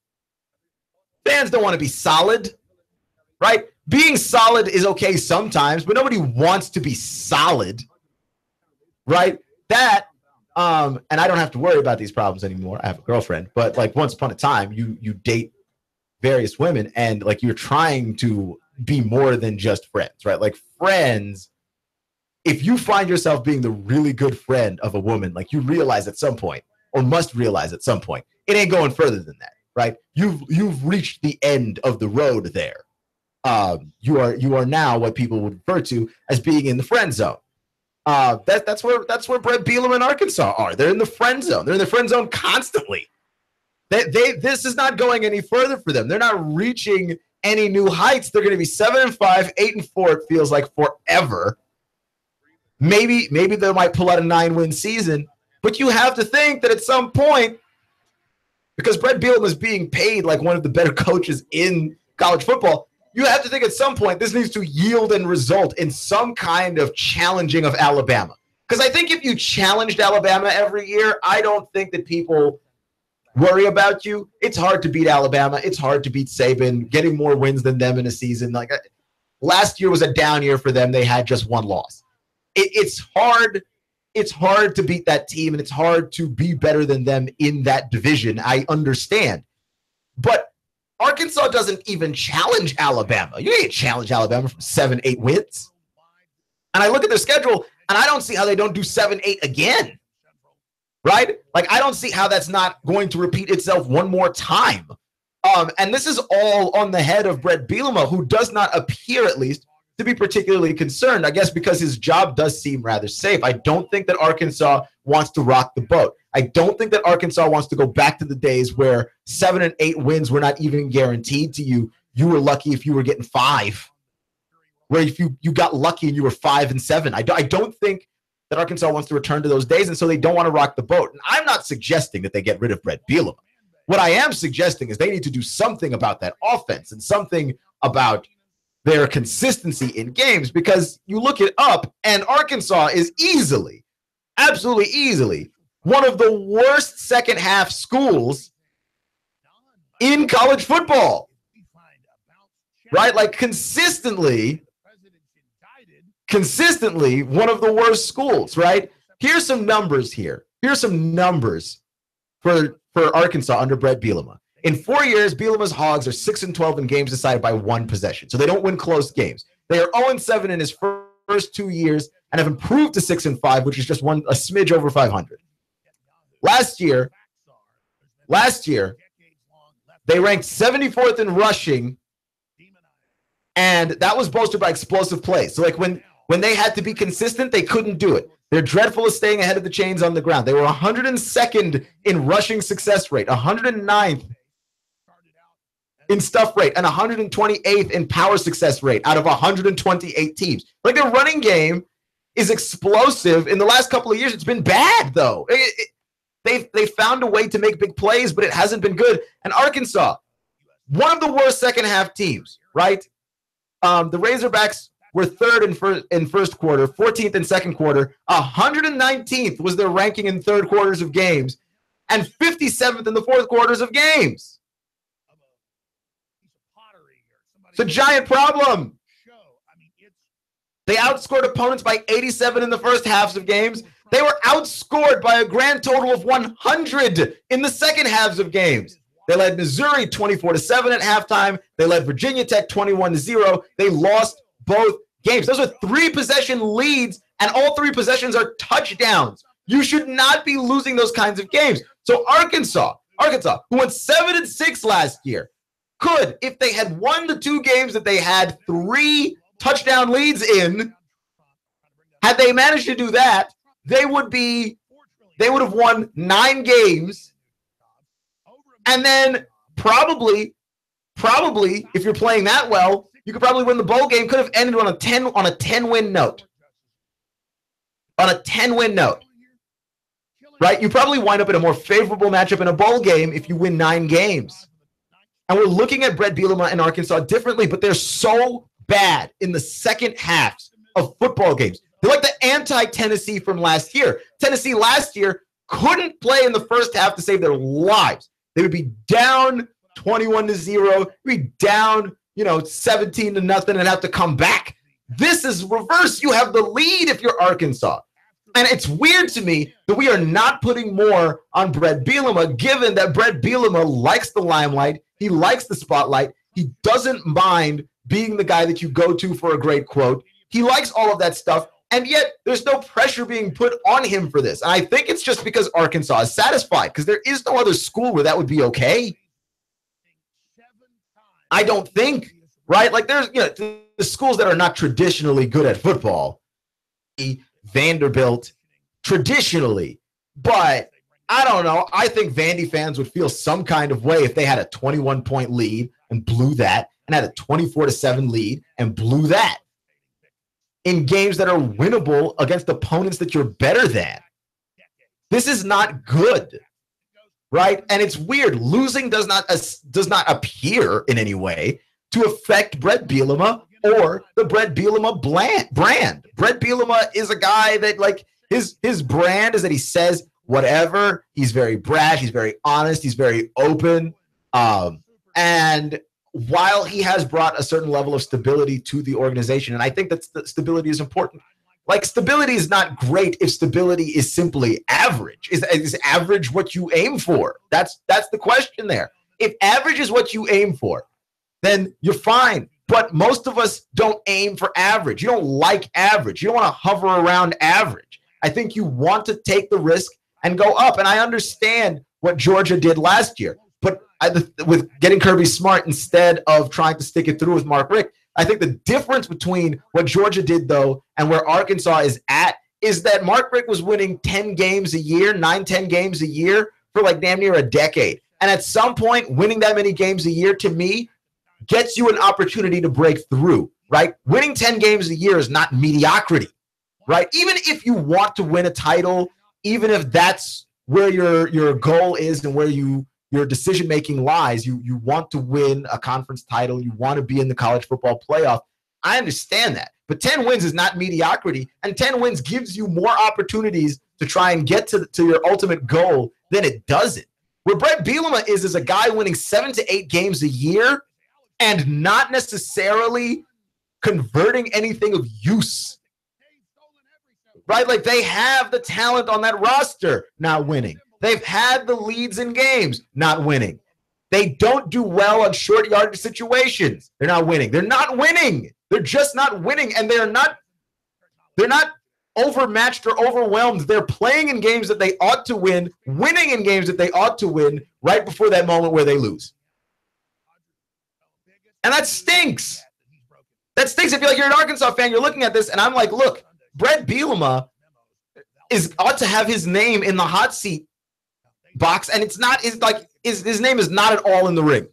Fans don't want to be solid, right? Being solid is okay sometimes, but nobody wants to be solid, right? That, and I don't have to worry about these problems anymore. I have a girlfriend, but like once upon a time, you date various women and like you're trying to be more than just friends, right? Like friends, if you find yourself being the really good friend of a woman, like you realize at some point, or must realize at some point, it ain't going further than that, right? You've reached the end of the road there. You are now what people would refer to as being in the friend zone. That's where Brett Bielema and Arkansas are. They're in the friend zone. They're in the friend zone constantly. This is not going any further for them. They're not reaching any new heights. They're going to be 7-5, 8-4. It feels like forever. Maybe they might pull out a 9-win season, but you have to think that at some point, because Brett Bielema is being paid like one of the better coaches in college football, you have to think at some point this needs to yield and result in some kind of challenging of Alabama. Because I think if you challenged Alabama every year, I don't think that people worry about you. It's hard to beat Alabama. It's hard to beat Saban. Getting more wins than them in a season. Like last year was a down year for them. They had just one loss. It's hard. It's hard to beat that team, and it's hard to be better than them in that division. I understand. But Arkansas doesn't even challenge Alabama. You can't challenge Alabama from 7-8 wins. And I look at their schedule, and I don't see how they don't do 7-8 again. Right? Like, I don't see how that's not going to repeat itself one more time. And this is all on the head of Brett Bielema, who does not appear, at least, to be particularly concerned, I guess, because his job does seem rather safe. I don't think that Arkansas wants to rock the boat. I don't think that Arkansas wants to go back to the days where 7 and 8 wins were not even guaranteed to you. You were lucky if you were getting 5. Where if you got lucky and you were 5 and 7. I don't think that Arkansas wants to return to those days, and so they don't want to rock the boat. And I'm not suggesting that they get rid of Brett Bielema. What I am suggesting is they need to do something about that offense and something about their consistency in games, because you look it up and Arkansas is easily, absolutely easily, one of the worst second half schools in college football, right? Like consistently one of the worst schools, right? Here's some numbers here. Here's some numbers for Arkansas under Brett Bielema. In 4 years, Bielema's Hogs are 6-12 in games decided by one possession. So they don't win close games. They are 0-7 in his first 2 years and have improved to 6-5, which is just a smidge over 500. Last year, they ranked 74th in rushing, and that was bolstered by explosive plays. So like when When they had to be consistent, they couldn't do it. They're dreadful at staying ahead of the chains on the ground. They were 102nd in rushing success rate, 109th in stuff rate, and 128th in power success rate out of 128 teams. Like, their running game is explosive. In the last couple of years, it's been bad, though. They found a way to make big plays, but it hasn't been good. And Arkansas, one of the worst second half teams, right? The Razorbacks were third in first quarter, 14th in second quarter, 119th was their ranking in third quarters of games, and 57th in the fourth quarters of games. It's a giant problem. They outscored opponents by 87 in the first halves of games. They were outscored by a grand total of 100 in the second halves of games. They led Missouri 24-7 at halftime. They led Virginia Tech 21-0. They lost both games. Those are 3-possession leads, and all 3 possessions are touchdowns. You should not be losing those kinds of games. So Arkansas, who went 7-6 last year, could, if they had won the 2 games that they had 3 touchdown leads in, had they managed to do that, they would have won 9 games. And then probably, if you're playing that well, you could probably win the bowl game. Could have ended on a 10-win note. On a 10-win note. Right? You probably wind up in a more favorable matchup in a bowl game if you win 9 games. And we're looking at Brett Bielema and Arkansas differently, but they're so bad in the second halves of football games. They're like the anti-Tennessee from last year. Tennessee last year couldn't play in the first half to save their lives. They would be down 21-0, be down, 17-0, and have to come back. This is reverse. You have the lead if you're Arkansas. And it's weird to me that we are not putting more on Brett Bielema, given that Brett Bielema likes the limelight. He likes the spotlight. He doesn't mind being the guy that you go to for a great quote. He likes all of that stuff. And yet there's no pressure being put on him for this. And I think it's just because Arkansas is satisfied, because there is no other school where that would be okay. I don't think, right? Like, there's, the schools that are not traditionally good at football, Vanderbilt, traditionally. But I don't know. I think Vandy fans would feel some kind of way if they had a 21-point lead and blew that, and had a 24-7 lead and blew that in games that are winnable against opponents that you're better than. This is not good, right? And it's weird. Losing does not appear in any way to affect Brett Bielema or the Brett Bielema brand. Brett Bielema is a guy that, like, his brand is that he says whatever. He's very brash. He's very honest. He's very open. And while he has brought a certain level of stability to the organization, and I think that stability is important. Like, stability is not great if stability is simply average. Is average what you aim for? That's the question there. If average is what you aim for, then you're fine. But most of us don't aim for average. You don't like average. You don't want to hover around average. I think you want to take the risk and go up. And I understand what Georgia did last year. But with getting Kirby Smart instead of trying to stick it through with Mark Richt, I think the difference between what Georgia did, though, and where Arkansas is at is that Mark Richt was winning 10 games a year, 10 games a year for like damn near a decade. And at some point, winning that many games a year, to me, gets you an opportunity to break through, right? Winning 10 games a year is not mediocrity, right? Even if you want to win a title, even if that's where your goal is and where your decision-making lies, you want to win a conference title, you want to be in the college football playoff. I understand that. But 10 wins is not mediocrity, and 10 wins gives you more opportunities to try and get to your ultimate goal than it doesn't. Where Brett Bielema is a guy winning 7 to 8 games a year and not necessarily converting anything of use. Right? Like, they have the talent on that roster, not winning. They've had the leads in games, not winning. They don't do well on short yardage situations. They're not winning. They're not winning. They're just not winning, and they're not overmatched or overwhelmed. They're playing in games that they ought to win, winning in games that they ought to win right before that moment where they lose. And that stinks. That stinks. If you're an Arkansas fan, you're looking at this, and I'm like, look, Brett Bielema ought to have his name in the hot seat box, and it's not. It's like his name is not at all in the ring,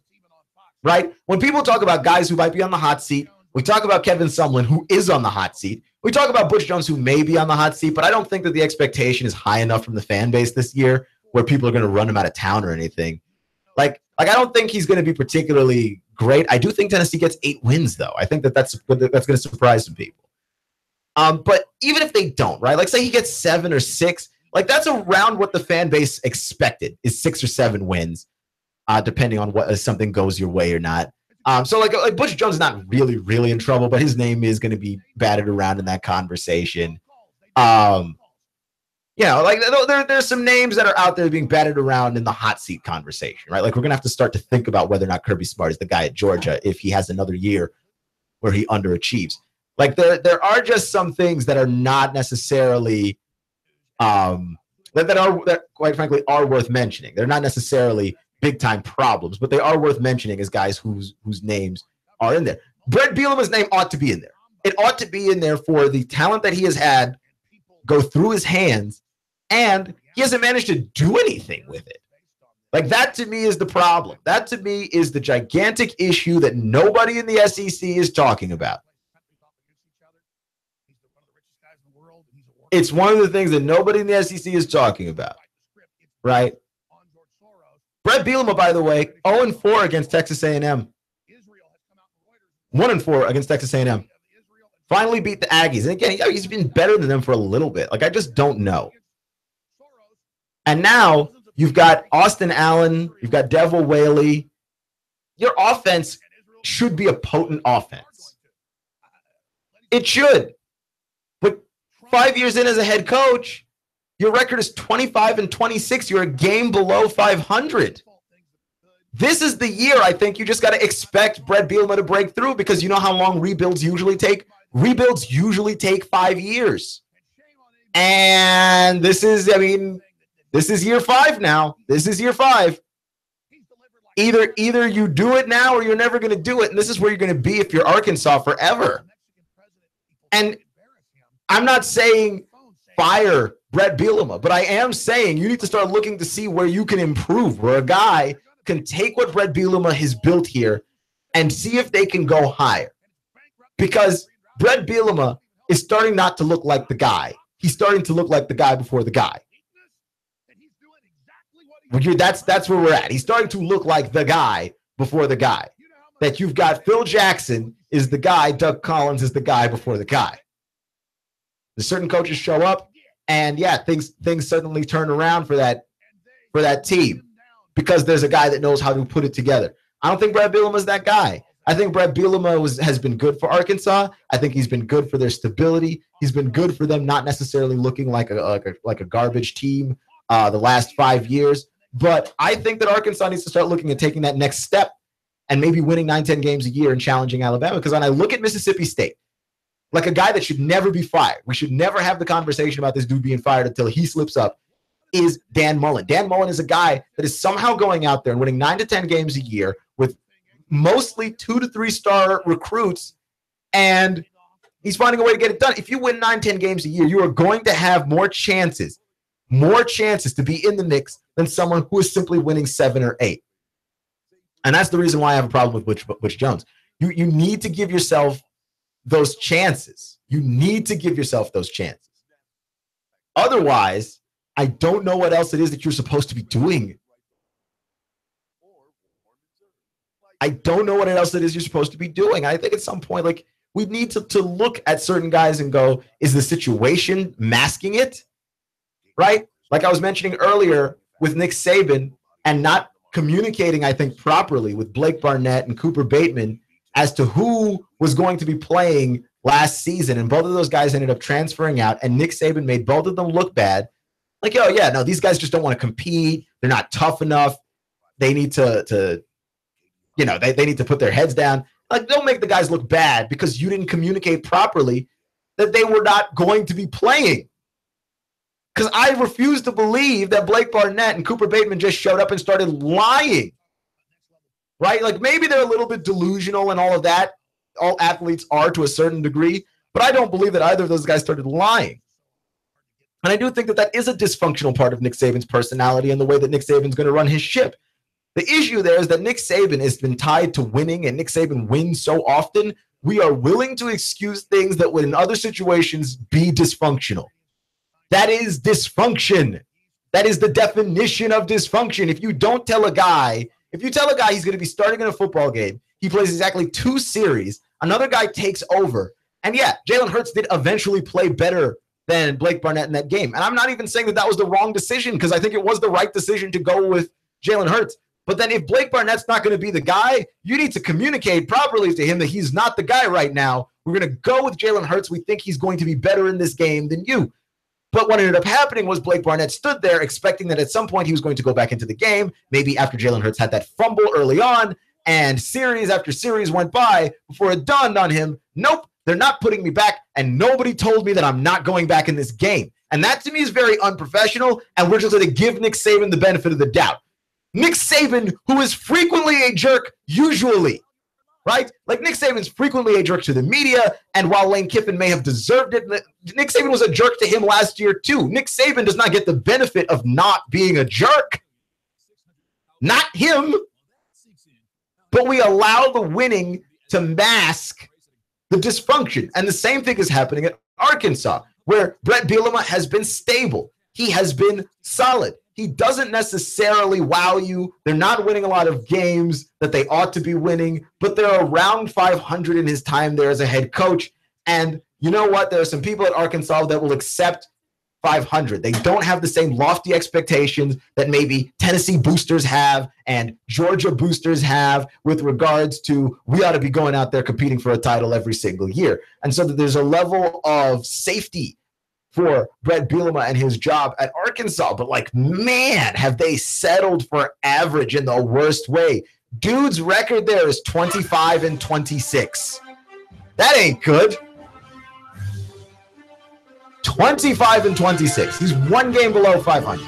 right? When people talk about guys who might be on the hot seat, we talk about Kevin Sumlin, who is on the hot seat. We talk about Butch Jones, who may be on the hot seat, but I don't think that the expectation is high enough from the fan base this year where people are going to run him out of town or anything. Like I don't think he's going to be particularly great. I do think Tennessee gets 8 wins, though. I think that's going to surprise some people. But even if they don't, right? Like say he gets 7 or 6, like that's around what the fan base expected is 6 or 7 wins, depending on what something goes your way or not. So like Butch Jones is not really in trouble, but his name is going to be batted around in that conversation. Like there's some names that are out there being batted around in the hot seat conversation, right? Like we're going to have to start to think about whether or not Kirby Smart is the guy at Georgia if he has another year where he underachieves. Like there are just some things that are not necessarily that quite frankly are worth mentioning. They're not necessarily big time problems, but they are worth mentioning as guys whose names are in there. Brett Bielema's name ought to be in there. It ought to be in there for the talent that he has had go through his hands, and he hasn't managed to do anything with it. Like that to me is the problem. That to me is the gigantic issue that nobody in the SEC is talking about. It's one of the things that nobody in the SEC is talking about, right? Brett Bielema, by the way, 0-4 against Texas A&M. 1-4 against Texas A&M. Finally beat the Aggies. And again, he's been better than them for a little bit. Like, I just don't know. And now you've got Austin Allen. You've got Devil Whaley. Your offense should be a potent offense. It should. But 5 years in as a head coach, your record is 25-26. You're a game below 500. This is the year I think you just got to expect Brett Bielema to break through because you know how long rebuilds usually take? Rebuilds usually take 5 years. And this is year 5 now. This is year 5. Either you do it now or you're never going to do it. And this is where you're going to be if you're Arkansas forever. And I'm not saying fire Brett Bielema, but I am saying you need to start looking to see where you can improve, where a guy can take what Brett Bielema has built here and see if they can go higher. Because Brett Bielema is starting not to look like the guy. He's starting to look like the guy before the guy. That's where we're at. He's starting to look like the guy before the guy. That you've got Phil Jackson is the guy, Doug Collins is the guy before the guy. The certain coaches show up, and yeah, things suddenly turn around for that team because there's a guy that knows how to put it together. I don't think Brett Bielema is that guy. I think Brett Bielema has been good for Arkansas. I think he's been good for their stability. He's been good for them not necessarily looking like a garbage team the last 5 years. But I think that Arkansas needs to start looking at taking that next step and maybe winning 9-10 games a year and challenging Alabama. Because when I look at Mississippi State, like a guy that should never be fired, we should never have the conversation about this dude being fired until he slips up, is Dan Mullen. Dan Mullen is a guy that is somehow going out there and winning 9 to 10 games a year with mostly 2 to 3 star recruits, and he's finding a way to get it done. If you win 9-10 games a year, you are going to have more chances to be in the mix than someone who is simply winning 7 or 8. And that's the reason why I have a problem with Butch Jones. You need to give yourself those chances. You need to give yourself those chances. Otherwise, I don't know what else it is that you're supposed to be doing. I don't know what else it is you're supposed to be doing. I think at some point, like, we need to look at certain guys and go, is the situation masking it? Right? Like I was mentioning earlier with Nick Saban and not communicating, I think, properly with Blake Barnett and Cooper Bateman as to who was going to be playing last season. And both of those guys ended up transferring out, and Nick Saban made both of them look bad. Like, oh, yeah, no, these guys just don't want to compete. They're not tough enough. They need to they need to put their heads down. Like, don't make the guys look bad because you didn't communicate properly that they were not going to be playing. Because I refuse to believe that Blake Barnett and Cooper Bateman just showed up and started lying. Right? Like, maybe they're a little bit delusional and all of that. all athletes are to a certain degree, but I don't believe that either of those guys started lying. And I do think that that is a dysfunctional part of Nick Saban's personality and the way that Nick Saban's going to run his ship. The issue there is that Nick Saban has been tied to winning, and Nick Saban wins so often, we are willing to excuse things that would in other situations be dysfunctional. That is dysfunction. That is the definition of dysfunction. If you tell a guy he's going to be starting in a football game, he plays exactly 2 series, another guy takes over. And yeah, Jalen Hurts did eventually play better than Blake Barnett in that game. And I'm not even saying that that was the wrong decision, because I think it was the right decision to go with Jalen Hurts. But then if Blake Barnett's not going to be the guy, you need to communicate properly to him that he's not the guy right now. We're going to go with Jalen Hurts. We think he's going to be better in this game than you. But what ended up happening was Blake Barnett stood there expecting that at some point he was going to go back into the game, maybe after Jalen Hurts had that fumble early on, and series after series went by before it dawned on him, nope, they're not putting me back, and nobody told me that I'm not going back in this game. And that to me is very unprofessional, and we're just going to give Nick Saban the benefit of the doubt. Nick Saban, who is frequently a jerk, usually, right? Like Nick Saban's frequently a jerk to the media, and while Lane Kiffin may have deserved it, Nick Saban was a jerk to him last year too. Nick Saban does not get the benefit of not being a jerk. Not him. But we allow the winning to mask the dysfunction. And the same thing is happening at Arkansas, where Brett Bielema has been stable. He has been solid. He doesn't necessarily wow you. They're not winning a lot of games that they ought to be winning, but they're around 500 in his time there as a head coach. And you know what? There are some people at Arkansas that will accept 500. They don't have the same lofty expectations that maybe Tennessee boosters have and Georgia boosters have with regards to we ought to be going out there competing for a title every single year. And so that there's a level of safety for Brett Bielema and his job at Arkansas. But like, man, have they settled for average in the worst way. Dude's record there is 25-26. That ain't good. 25-26. He's 1 game below 500.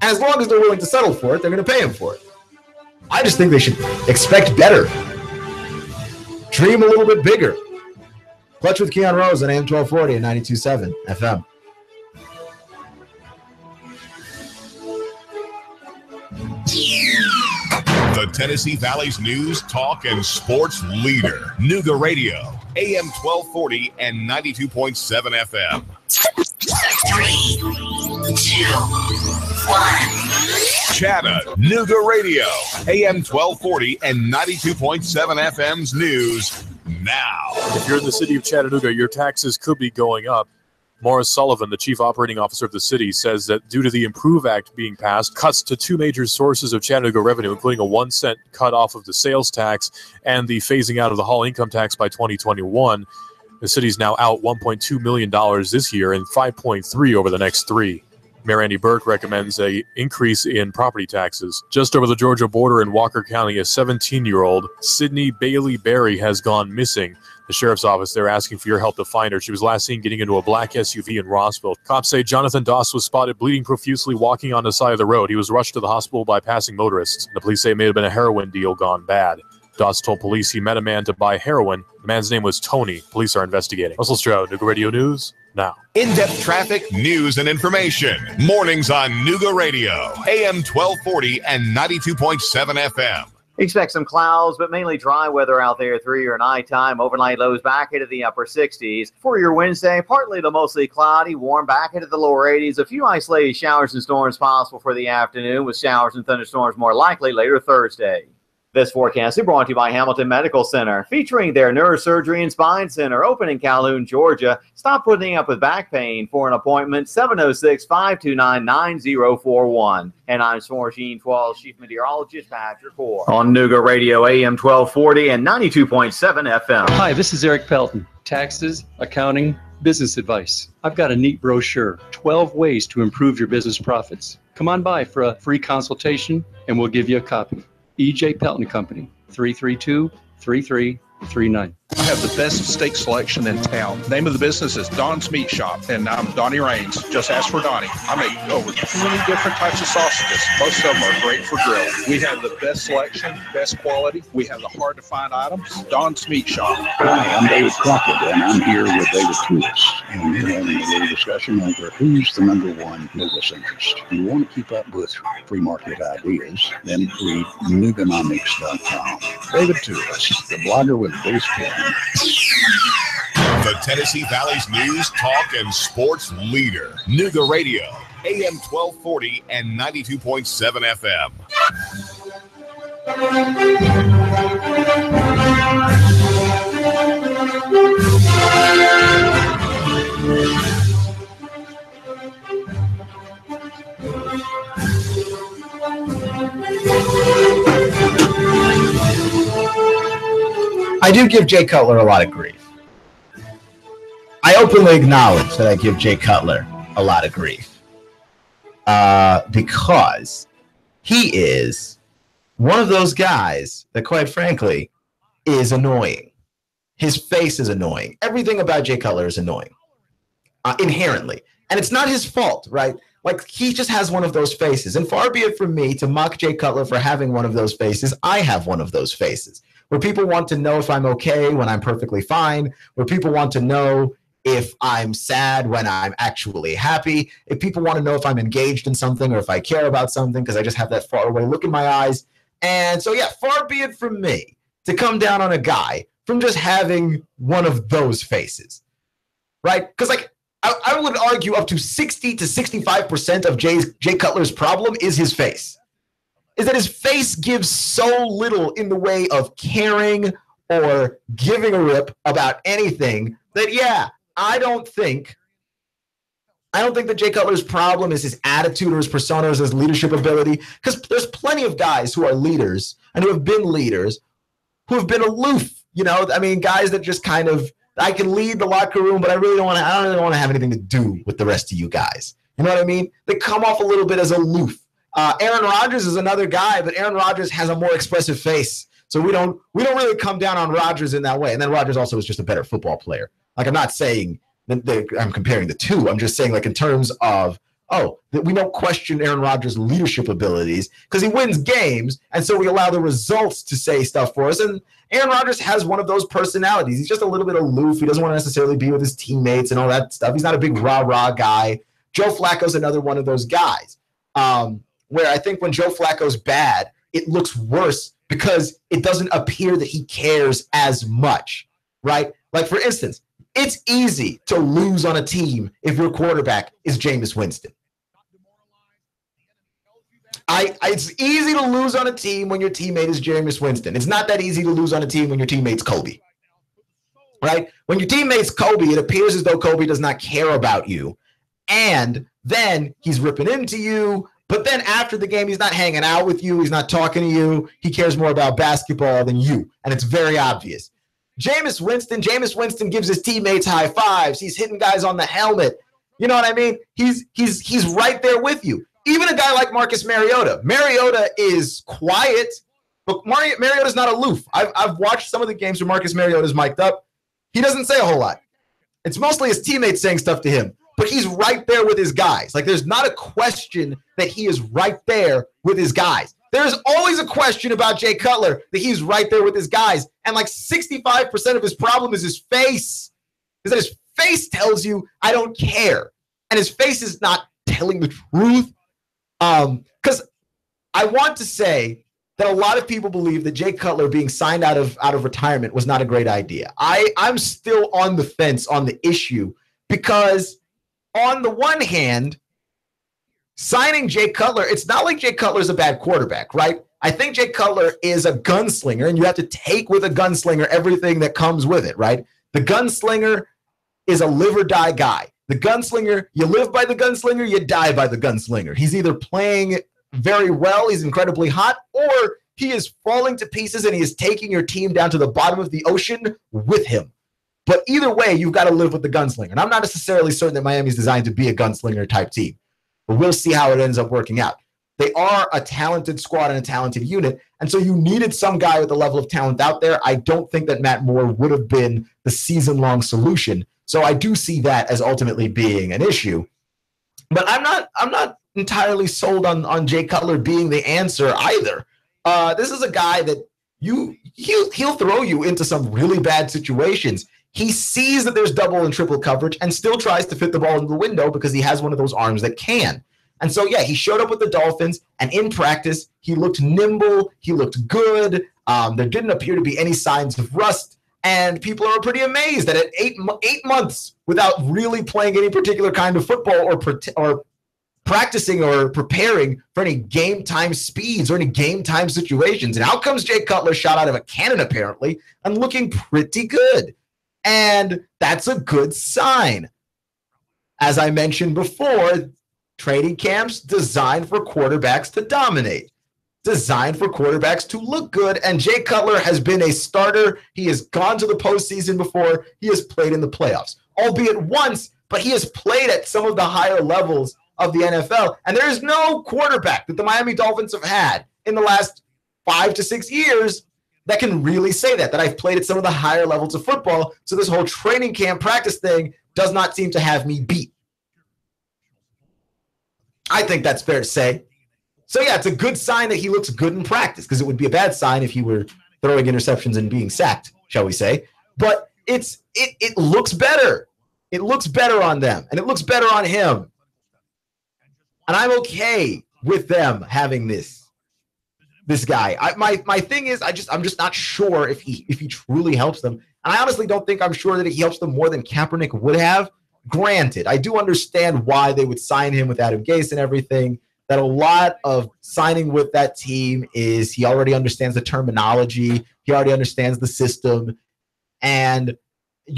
And as long as they're willing to settle for it, they're going to pay him for it. I just think they should expect better. Dream a little bit bigger. Clutch with Keon Rose on AM 1240 and 92.7 FM. The Tennessee Valley's news, talk, and sports leader. Nooga Radio, AM 1240 and 92.7 FM. 3, 2, 1. Chattanooga Radio, AM 1240 and 92.7 FM's news now. If you're in the city of Chattanooga, your taxes could be going up. Morris Sullivan, the chief operating officer of the city, says that due to the Improve Act being passed, cuts to 2 major sources of Chattanooga revenue, including a 1-cent cut off of the sales tax and the phasing out of the hall income tax by 2021, the city's now out $1.2 million this year and $5.3 over the next 3. Mayor Andy Burke recommends an increase in property taxes. Just over the Georgia border in Walker County, a 17-year-old, Sydney Bailey Berry, has gone missing. The sheriff's office, they're asking for your help to find her. She was last seen getting into a black SUV in Rossville. Cops say Jonathan Doss was spotted bleeding profusely walking on the side of the road. He was rushed to the hospital by passing motorists. The police say it may have been a heroin deal gone bad. Doss told police he met a man to buy heroin. The man's name was Tony. Police are investigating. Russell Stroud, Nooga Radio News, now. In-depth traffic, news, and information. Mornings on Nooga Radio, AM 1240 and 92.7 FM. Expect some clouds, but mainly dry weather out there through your nighttime. Overnight lows back into the upper 60s. For your Wednesday, partly to mostly cloudy, warm back into the lower 80s. A few isolated showers and storms possible for the afternoon, with showers and thunderstorms more likely later Thursday. This forecast is brought to you by Hamilton Medical Center, featuring their neurosurgery and spine center, open in Calhoun, Georgia. Stop putting up with back pain. For an appointment, 706-529-9041. And I'm Sports Gene 12 Chief Meteorologist Patrick Hoare on Nooga Radio, AM 1240 and 92.7 FM. Hi, this is Eric Pelton. Taxes, accounting, business advice. I've got a neat brochure, 12 ways to improve your business profits. Come on by for a free consultation, and we'll give you a copy. E.J. Pelton Company, 332-3339. I have the best steak selection in town. Name of the business is Don's Meat Shop, and I'm Donnie Raines. Just ask for Donnie. I make over 20 different types of sausages. Most of them are great for grill. We have the best selection, best quality. We have the hard-to-find items. Don's Meat Shop. Hi, I'm David Crockett, and I'm here with David Tulis. And we're having a little discussion over who's the number one Nooga centrist. If you want to keep up with free market ideas, then read Nuganomics.com. David Tulis, the blogger with the biggest pen. The Tennessee Valley's news, talk, and sports leader. Nooga Radio, AM 1240 and 92.7 FM. I do give Jay Cutler a lot of grief. I openly acknowledge that I give Jay Cutler a lot of grief because he is one of those guys that, quite frankly, is annoying. His face is annoying. Everything about Jay Cutler is annoying, inherently. And it's not his fault, right? Like, he just has one of those faces. And far be it from me to mock Jay Cutler for having one of those faces. I have one of those faces, where people want to know if I'm okay when I'm perfectly fine, where people want to know if I'm sad when I'm actually happy, if people want to know if I'm engaged in something or if I care about something, because I just have that far away look in my eyes. And so, yeah, far be it from me to come down on a guy from just having one of those faces, right? Because, like, I would argue up to 60 to 65% of Jay Cutler's problem is his face. Is that his face gives so little in the way of caring or giving a rip about anything that, yeah, I don't think that Jay Cutler's problem is his attitude or his persona or his leadership ability, because there's plenty of guys who are leaders and who have been leaders who have been aloof. You know, I mean, guys that just kind of, I can lead the locker room, but I don't really want to have anything to do with the rest of you guys. You know what I mean? They come off a little bit as aloof. Aaron Rodgers is another guy, but Aaron Rodgers has a more expressive face. So we don't really come down on Rodgers in that way. And then Rodgers also is just a better football player. Like, I'm not saying that I'm comparing the two. I'm just saying, like, in terms of, that we don't question Aaron Rodgers' leadership abilities because he wins games, and so we allow the results to say stuff for us. And Aaron Rodgers has one of those personalities. He's just a little bit aloof. He doesn't want to necessarily be with his teammates and all that stuff. He's not a big rah-rah guy. Joe Flacco's another one of those guys where I think when Joe Flacco's bad, it looks worse because it doesn't appear that he cares as much, right? Like, for instance, it's easy to lose on a team if your quarterback is Jameis Winston. It's easy to lose on a team when your teammate is Jameis Winston. It's not that easy to lose on a team when your teammate's Kobe, right? When your teammate's Kobe, it appears as though Kobe does not care about you. And then he's ripping into you. But then after the game, he's not hanging out with you. He's not talking to you. He cares more about basketball than you. And it's very obvious. Jameis Winston gives his teammates high fives. He's hitting guys on the helmet. You know what I mean? He's right there with you. Even a guy like Marcus Mariota. Mariota is quiet, but Mariota's not aloof. I've watched some of the games where Marcus Mariota's mic'd up. He doesn't say a whole lot. It's mostly his teammates saying stuff to him, but he's right there with his guys. Like, there's not a question that he is right there with his guys. There's always a question about Jay Cutler that he's right there with his guys. And like 65% of his problem is his face. Is that his face tells you, I don't care. And his face is not telling the truth. Because I want to say that a lot of people believe that Jay Cutler being signed out of retirement was not a great idea. I'm still on the fence on the issue because on the one hand, signing Jay Cutler, it's not like Jay Cutler's a bad quarterback, right? I think Jay Cutler is a gunslinger, and you have to take with a gunslinger everything that comes with it, right? The gunslinger is a live or die guy. The gunslinger, you live by the gunslinger, you die by the gunslinger. He's either playing very well, he's incredibly hot, or he is falling to pieces and he is taking your team down to the bottom of the ocean with him. But either way, you've got to live with the gunslinger. And I'm not necessarily certain that Miami's designed to be a gunslinger type team, but we'll see how it ends up working out. They are a talented squad and a talented unit. And so you needed some guy with the level of talent out there. I don't think that Matt Moore would have been the season-long solution. So I do see that as ultimately being an issue. But I'm not entirely sold on Jay Cutler being the answer either. This is a guy that he'll throw you into some really bad situations. He sees that there's double and triple coverage and still tries to fit the ball into the window because he has one of those arms that can. And so, yeah, he showed up with the Dolphins, and in practice, he looked nimble. He looked good. There didn't appear to be any signs of rust. And people are pretty amazed that at 8 months without really playing any particular kind of football or practicing or preparing for any game time speeds or any game time situations. And out comes Jay Cutler, shot out of a cannon apparently, and looking pretty good. And that's a good sign. As I mentioned before, training camps designed for quarterbacks to dominate, designed for quarterbacks to look good. And Jay Cutler has been a starter. He has gone to the postseason before. He has played in the playoffs, albeit once, but he has played at some of the higher levels of the NFL. And there is no quarterback that the Miami Dolphins have had in the last 5 to 6 years that can really say that I've played at some of the higher levels of football. So this whole training camp practice thing does not seem to have me beat. I think that's fair to say. So, yeah, it's a good sign that he looks good in practice, because it would be a bad sign if he were throwing interceptions and being sacked, shall we say. But it looks better. It looks better on them, and it looks better on him. And I'm okay with them having this guy. My thing is, I'm just not sure if he truly helps them. And I honestly don't think I'm sure that he helps them more than Kaepernick would have. Granted, I do understand why they would sign him with Adam Gase and everything, that a lot of signing with that team is he already understands the terminology, he already understands the system, and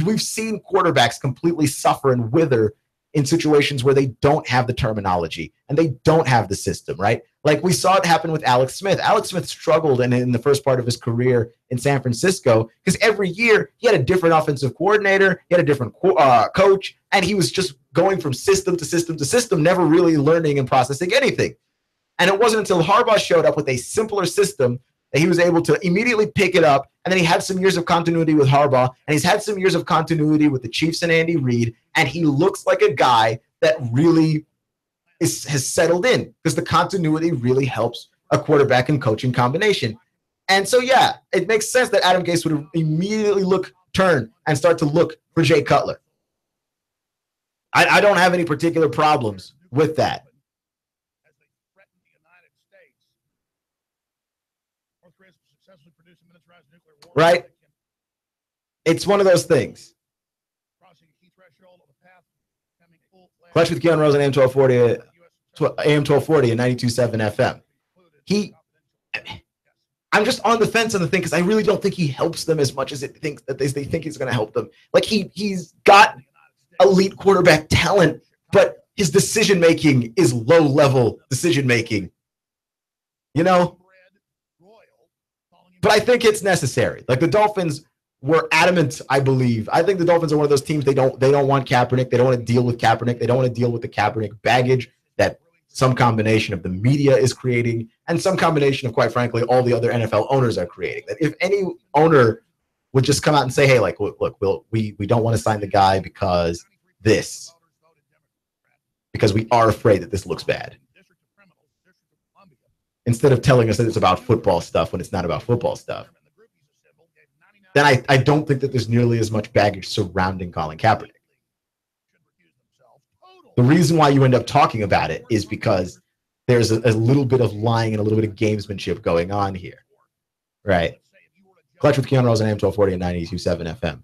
we've seen quarterbacks completely suffer and wither in situations where they don't have the terminology and they don't have the system, right? Like we saw it happen with Alex Smith. Alex Smith struggled in the first part of his career in San Francisco because every year he had a different offensive coordinator, he had a different coach, and he was just going from system to system to system, never really learning and processing anything. And it wasn't until Harbaugh showed up with a simpler system that he was able to immediately pick it up. And then he had some years of continuity with Harbaugh, and he's had some years of continuity with the Chiefs and Andy Reid, and he looks like a guy that really has settled in because the continuity really helps a quarterback and coaching combination. And so, yeah, it makes sense that Adam Gase would immediately turn and start to look for Jay Cutler. I don't have any particular problems with that. Right? It's one of those things. Clutch with Keon Rose on AM 1240 and 92.7 FM. I'm just on the fence on the thing because I really don't think he helps them as much as they think he's going to help them. Like he's got elite quarterback talent, but his decision making is low level decision making. You know? But I think it's necessary. Like the Dolphins were adamant, I believe. I think the Dolphins are one of those teams, they don't want Kaepernick. They don't want to deal with Kaepernick. They don't want to deal with the Kaepernick baggage that some combination of the media is creating and some combination of, quite frankly, all the other NFL owners are creating. That if any owner would just come out and say, hey, like, look, we don't want to sign the guy because we are afraid that this looks bad. Instead of telling us that it's about football stuff when it's not about football stuff, then I don't think that there's nearly as much baggage surrounding Colin Kaepernick. The reason why you end up talking about it is because there's a little bit of lying and a little bit of gamesmanship going on here, right? Clutch with Keon Rose on AM 1240 and 92.7 FM.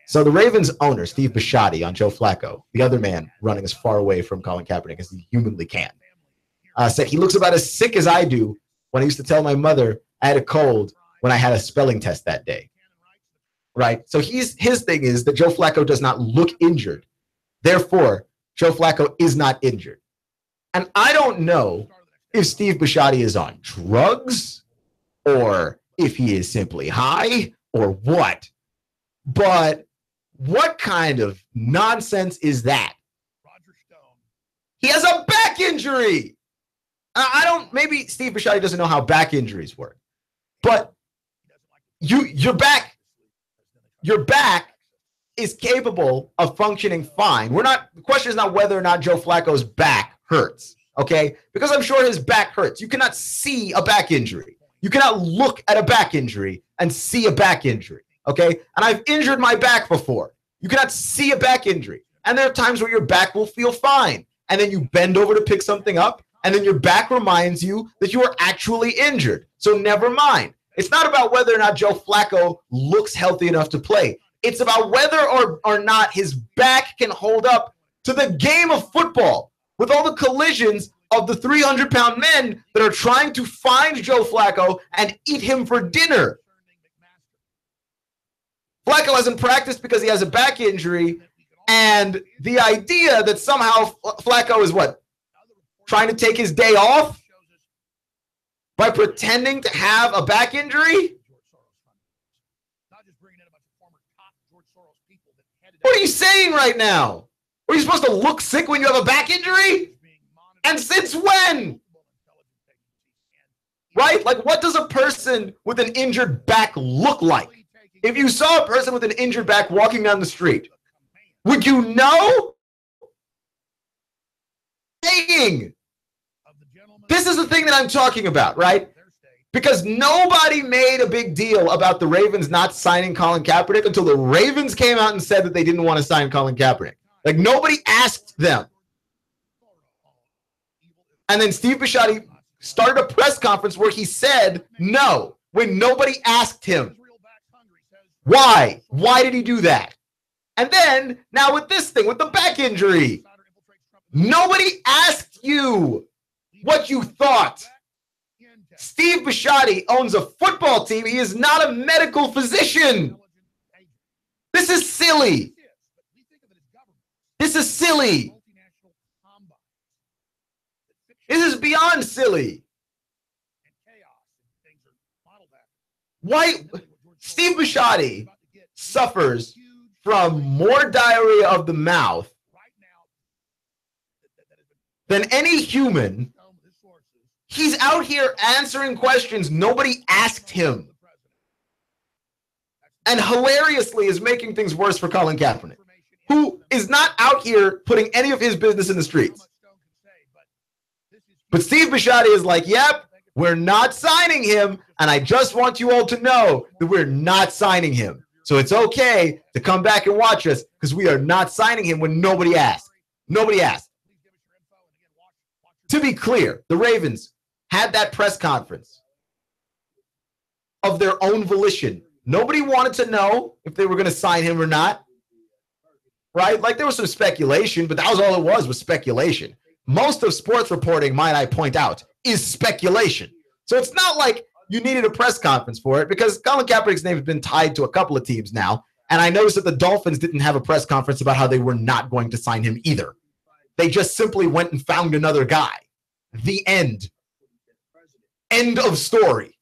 So the Ravens owner, Steve Bisciotti, on Joe Flacco, the other man running as far away from Colin Kaepernick as he humanly can, said he looks about as sick as I do when I used to tell my mother I had a cold when I had a spelling test that day. Right? So his thing is that Joe Flacco does not look injured. Therefore, Joe Flacco is not injured. And I don't know if Steve Bisciotti is on drugs or if he is simply high or what. But what kind of nonsense is that? He has a back injury. I don't, maybe Steve Bisciotti doesn't know how back injuries work, but your back is capable of functioning fine. The question is not whether or not Joe Flacco's back hurts, okay? Because I'm sure his back hurts. You cannot see a back injury. You cannot look at a back injury and see a back injury, okay? And I've injured my back before. You cannot see a back injury. And there are times where your back will feel fine. And then you bend over to pick something up, and then your back reminds you that you are actually injured. So never mind. It's not about whether or not Joe Flacco looks healthy enough to play. It's about whether or not his back can hold up to the game of football with all the collisions of the 300-pound men that are trying to find Joe Flacco and eat him for dinner. Flacco hasn't practiced because he has a back injury, and the idea that somehow Flacco is trying to take his day off by pretending to have a back injury? What are you saying right now? Are you supposed to look sick when you have a back injury? And since when? Right? Like, what does a person with an injured back look like? If you saw a person with an injured back walking down the street, would you know? This is the thing that I'm talking about, right? Because nobody made a big deal about the Ravens not signing Colin Kaepernick until the Ravens came out and said that they didn't want to sign Colin Kaepernick. Like, nobody asked them. And then Steve Bisciotti started a press conference where he said no when nobody asked him. Why? Why did he do that? And then, now with this thing, with the back injury, nobody asked you what you thought. Steve Bisciotti owns a football team. He is not a medical physician. This is silly. This is silly. This is beyond silly. Why? Steve Bisciotti suffers from more diarrhea of the mouth than any human. He's out here answering questions nobody asked him. And hilariously is making things worse for Colin Kaepernick, who is not out here putting any of his business in the streets. But Steve Bisciotti is like, yep, we're not signing him. And I just want you all to know that we're not signing him. So it's okay to come back and watch us because we are not signing him when nobody asked. Nobody asked. To be clear, the Ravens had that press conference of their own volition. Nobody wanted to know if they were going to sign him or not. Right? Like, there was some speculation, but that was all it was speculation. Most of sports reporting, might I point out, is speculation. So it's not like you needed a press conference for it, because Colin Kaepernick's name has been tied to a couple of teams now. And I noticed that the Dolphins didn't have a press conference about how they were not going to sign him either. They just simply went and found another guy. The end. End of story.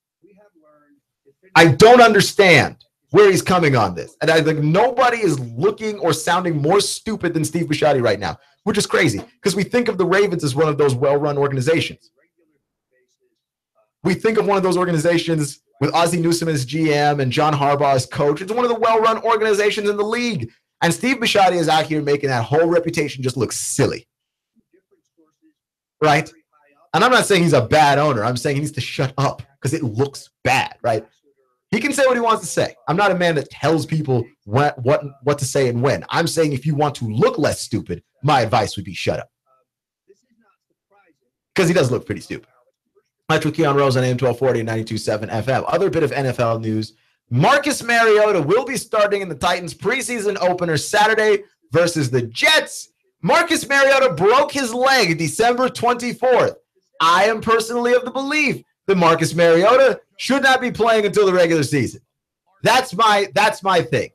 I don't understand where he's coming on this. And I think nobody is looking or sounding more stupid than Steve Bisciotti right now, which is crazy because we think of the Ravens as one of those well-run organizations. We think of one of those organizations with Ozzie Newsome as GM and John Harbaugh as coach. It's one of the well-run organizations in the league. And Steve Bisciotti is out here making that whole reputation just look silly. Right? And I'm not saying he's a bad owner. I'm saying he needs to shut up because it looks bad, right? He can say what he wants to say. I'm not a man that tells people what to say and when. I'm saying if you want to look less stupid, my advice would be shut up. Because he does look pretty stupid. That's with Keon Rose on AM 1240 and 92.7 FM. Other bit of NFL news. Marcus Mariota will be starting in the Titans preseason opener Saturday versus the Jets. Marcus Mariota broke his leg December 24th. I am personally of the belief that Marcus Mariota should not be playing until the regular season. That's my thing.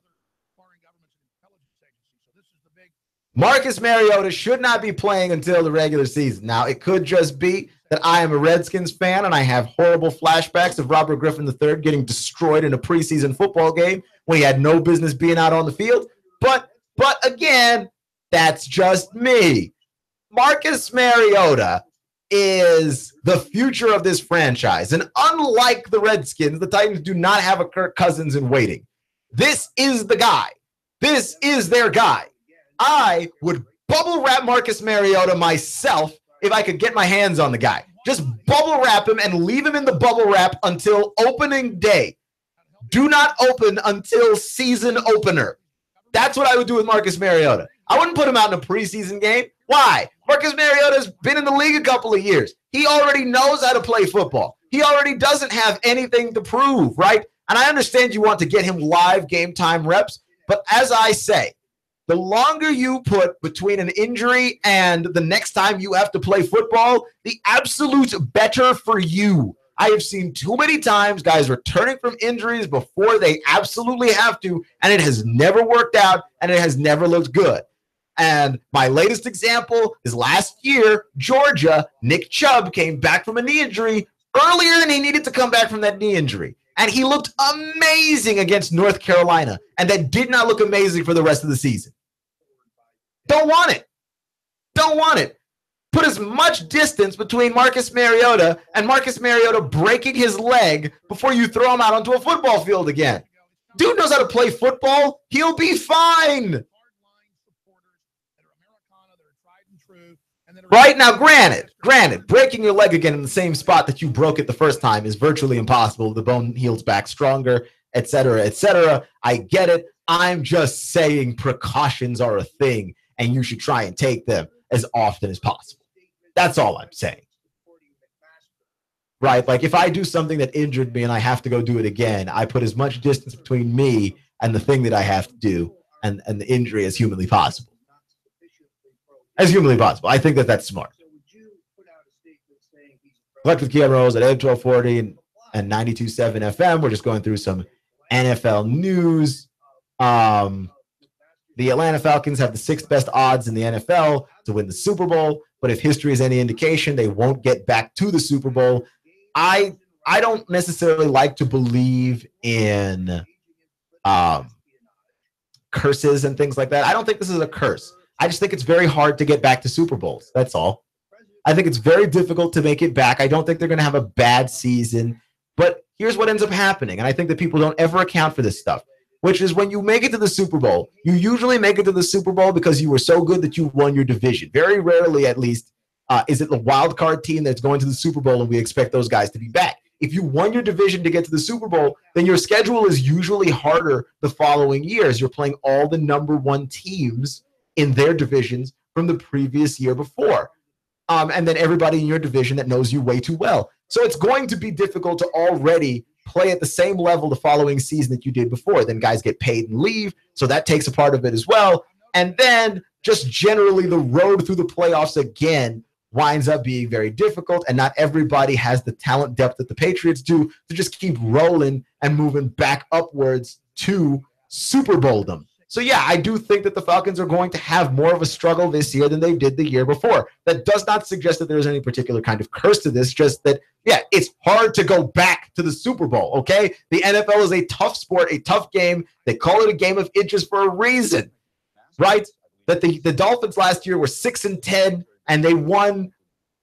Marcus Mariota should not be playing until the regular season. Now, it could just be that I am a Redskins fan and I have horrible flashbacks of Robert Griffin III getting destroyed in a preseason football game when he had no business being out on the field. But again, that's just me. Marcus Mariota is the future of this franchise. And unlike the Redskins, the Titans do not have a Kirk Cousins in waiting. This is the guy. This is their guy. I would bubble wrap Marcus Mariota myself if I could get my hands on the guy. Just bubble wrap him and leave him in the bubble wrap until opening day. Do not open until season opener. That's what I would do with Marcus Mariota. I wouldn't put him out in a preseason game. Why? Marcus Mariota's been in the league a couple of years. He already knows how to play football. He already doesn't have anything to prove, right? And I understand you want to get him live game time reps, but as I say, the longer you put between an injury and the next time you have to play football, the absolute better for you. I have seen too many times guys returning from injuries before they absolutely have to, and it has never worked out, and it has never looked good. And my latest example is last year, Georgia, Nick Chubb came back from a knee injury earlier than he needed to come back from that knee injury. And he looked amazing against North Carolina, and that did not look amazing for the rest of the season. Don't want it. Don't want it. Put as much distance between Marcus Mariota and Marcus Mariota breaking his leg before you throw him out onto a football field again. Dude knows how to play football. He'll be fine. Right now, granted, breaking your leg again in the same spot that you broke it the first time is virtually impossible. The bone heals back stronger, etc., etc. I get it. I'm just saying precautions are a thing, and you should try and take them as often as possible. That's all I'm saying. Right? Like if I do something that injured me and I have to go do it again, I put as much distance between me and the thing that I have to do and the injury as humanly possible. As humanly possible. I think that that's smart. Left with Keon Rose at AM 1240 and 92.7 FM. We're just going through some NFL news. The Atlanta Falcons have the 6th best odds in the NFL to win the Super Bowl, but if history is any indication, they won't get back to the Super Bowl. I don't necessarily like to believe in curses and things like that. I don't think this is a curse. I just think it's very hard to get back to Super Bowls. That's all. I think it's very difficult to make it back. I don't think they're going to have a bad season, but here's what ends up happening, and I think that people don't ever account for this stuff, which is when you make it to the Super Bowl, you usually make it to the Super Bowl because you were so good that you won your division. Very rarely, at least, is it the wild card team that's going to the Super Bowl and we expect those guys to be back. If you won your division to get to the Super Bowl, then your schedule is usually harder the following years. You're playing all the number 1 teams in their divisions from the previous year before. And then everybody in your division that knows you way too well. So it's going to be difficult to already play at the same level the following season that you did before. Then guys get paid and leave, so that takes a part of it as well. And then just generally the road through the playoffs again winds up being very difficult, and not everybody has the talent depth that the Patriots do to just keep rolling and moving back upwards to Super Bowldom. So yeah, I do think that the Falcons are going to have more of a struggle this year than they did the year before. That does not suggest that there's any particular kind of curse to this, just that, yeah, it's hard to go back to the Super Bowl, okay? The NFL is a tough sport, a tough game. They call it a game of inches for a reason, right? That the Dolphins last year were 6-10, and they won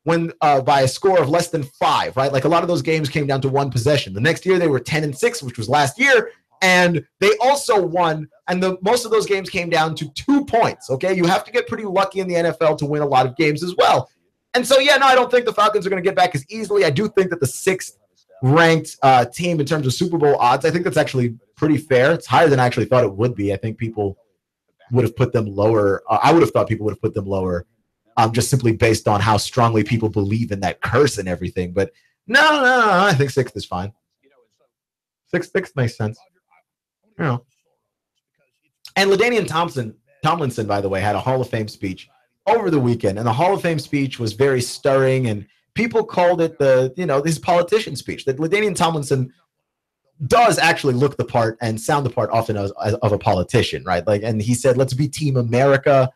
when by a score of less than 5, right? Like a lot of those games came down to one possession. The next year they were 10-6, which was last year, and they also won, and most of those games came down to 2 points, okay? You have to get pretty lucky in the NFL to win a lot of games as well. And so, yeah, no, I don't think the Falcons are going to get back as easily. I do think that the 6th ranked team in terms of Super Bowl odds, I think that's actually pretty fair. It's higher than I actually thought it would be. I think people would have put them lower. I would have thought people would have put them lower just simply based on how strongly people believe in that curse and everything. But no, I think 6th is fine. 6th makes sense. You know. And LaDainian Tomlinson, by the way, had a Hall of Fame speech over the weekend, and the Hall of Fame speech was very stirring, and people called it his politician speech. That LaDainian Tomlinson does actually look the part and sound the part often of a politician, right? Like, and he said, "Let's be Team America."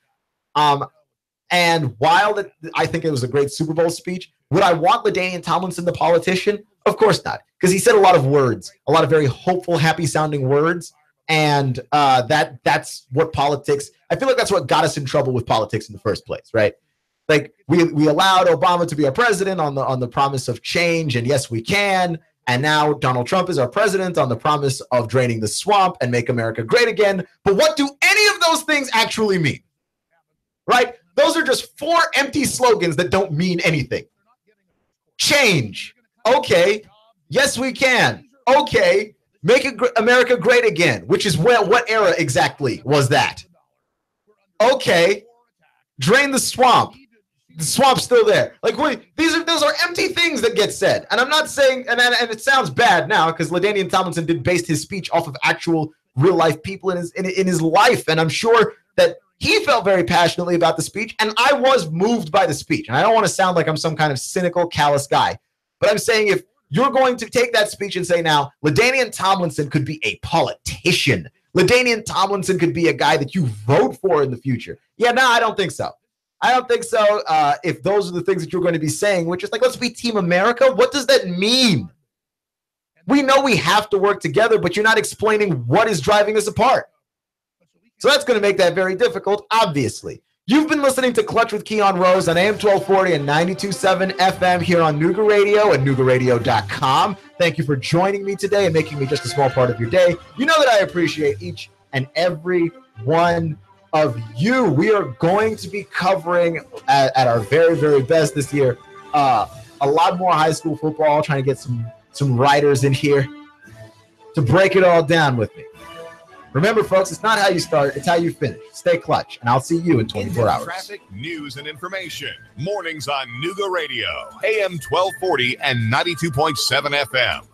And while I think it was a great Super Bowl speech, would I want LaDainian Tomlinson the politician? Of course not, because he said a lot of words, a lot of very hopeful, happy-sounding words, and that's what politics. I feel like that's what got us in trouble with politics in the first place, right? Like we allowed Obama to be our president on the promise of change, and yes, we can. And now Donald Trump is our president on the promise of draining the swamp and make America great again. But what do any of those things actually mean? Right? Those are just 4 empty slogans that don't mean anything. Change. Okay. Yes, we can. Okay. Make America great again, which is what era exactly was that? Okay. Drain the swamp. The swamp's still there. Like, those are empty things that get said. And I'm not saying, and it sounds bad now because LaDainian Tomlinson based his speech off of actual real life people in his life. And I'm sure that he felt very passionately about the speech. And I was moved by the speech. And I don't want to sound like I'm some kind of cynical, callous guy. But I'm saying if you're going to take that speech and say now, LaDainian Tomlinson could be a politician. LaDainian Tomlinson could be a guy that you vote for in the future. Yeah, no, I don't think so. I don't think so. If those are the things that you're going to be saying, which is like, let's be Team America. What does that mean? We know we have to work together, but you're not explaining what is driving us apart. So that's going to make that very difficult, obviously. You've been listening to Clutch with Keon Rose on AM 1240 and 92.7 FM here on Nooga Radio and NoogaRadio.com. Thank you for joining me today and making me just a small part of your day. You know that I appreciate each and every one of you. We are going to be covering at our very, very best this year a lot more high school football, trying to get some writers in here to break it all down with me. Remember, folks, it's not how you start, it's how you finish. Stay clutch, and I'll see you in 24 hours. Traffic, news, and information. Mornings on Nooga Radio, AM 1240 and 92.7 FM.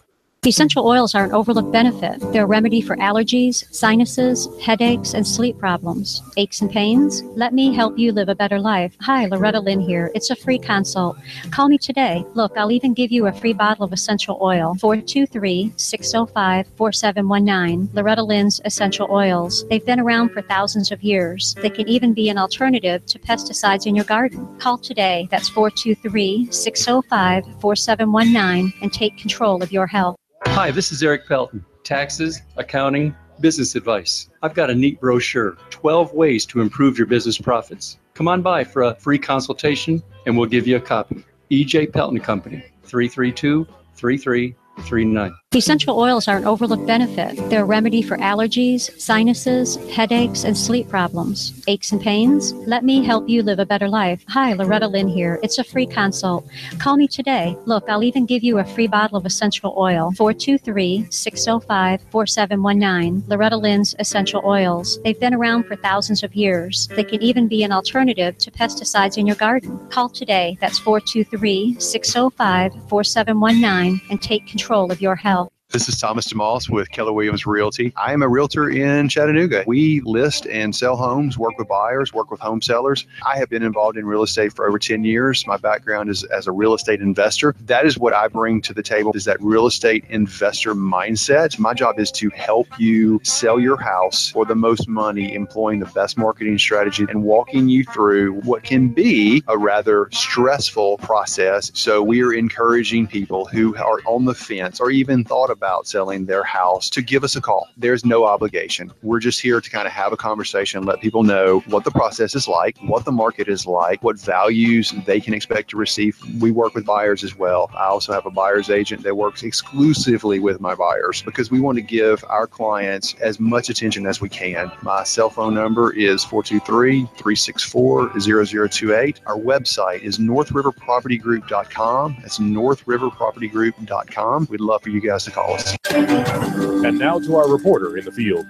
Essential oils are an overlooked benefit. They're a remedy for allergies, sinuses, headaches, and sleep problems. Aches and pains? Let me help you live a better life. Hi, Loretta Lynn here. It's a free consult. Call me today. Look, I'll even give you a free bottle of essential oil. 423-605-4719. Loretta Lynn's Essential Oils. They've been around for thousands of years. They can even be an alternative to pesticides in your garden. Call today. That's 423-605-4719 and take control of your health. Hi, this is Eric Pelton. Taxes, accounting, business advice. I've got a neat brochure, 12 ways to improve your business profits. Come on by for a free consultation and we'll give you a copy. E.J. Pelton Company, 332-3339. Essential oils are an overlooked benefit. They're a remedy for allergies, sinuses, headaches, and sleep problems. Aches and pains? Let me help you live a better life. Hi, Loretta Lynn here. It's a free consult. Call me today. Look, I'll even give you a free bottle of essential oil. 423-605-4719. Loretta Lynn's Essential Oils. They've been around for thousands of years. They can even be an alternative to pesticides in your garden. Call today. That's 423-605-4719 and take control of your health. This is Thomas DeMoss with Keller Williams Realty. I am a realtor in Chattanooga. We list and sell homes, work with buyers, work with home sellers. I have been involved in real estate for over 10 years. My background is as a real estate investor. That is what I bring to the table, is that real estate investor mindset. My job is to help you sell your house for the most money, employing the best marketing strategy and walking you through what can be a rather stressful process. So we are encouraging people who are on the fence or even thought about selling their house to give us a call. There's no obligation. We're just here to kind of have a conversation, let people know what the process is like, what the market is like, what values they can expect to receive. We work with buyers as well. I also have a buyer's agent that works exclusively with my buyers because we want to give our clients as much attention as we can. My cell phone number is 423-364-0028. Our website is northriverpropertygroup.com. That's northriverpropertygroup.com. We'd love for you guys to call us. And now to our reporter in the field.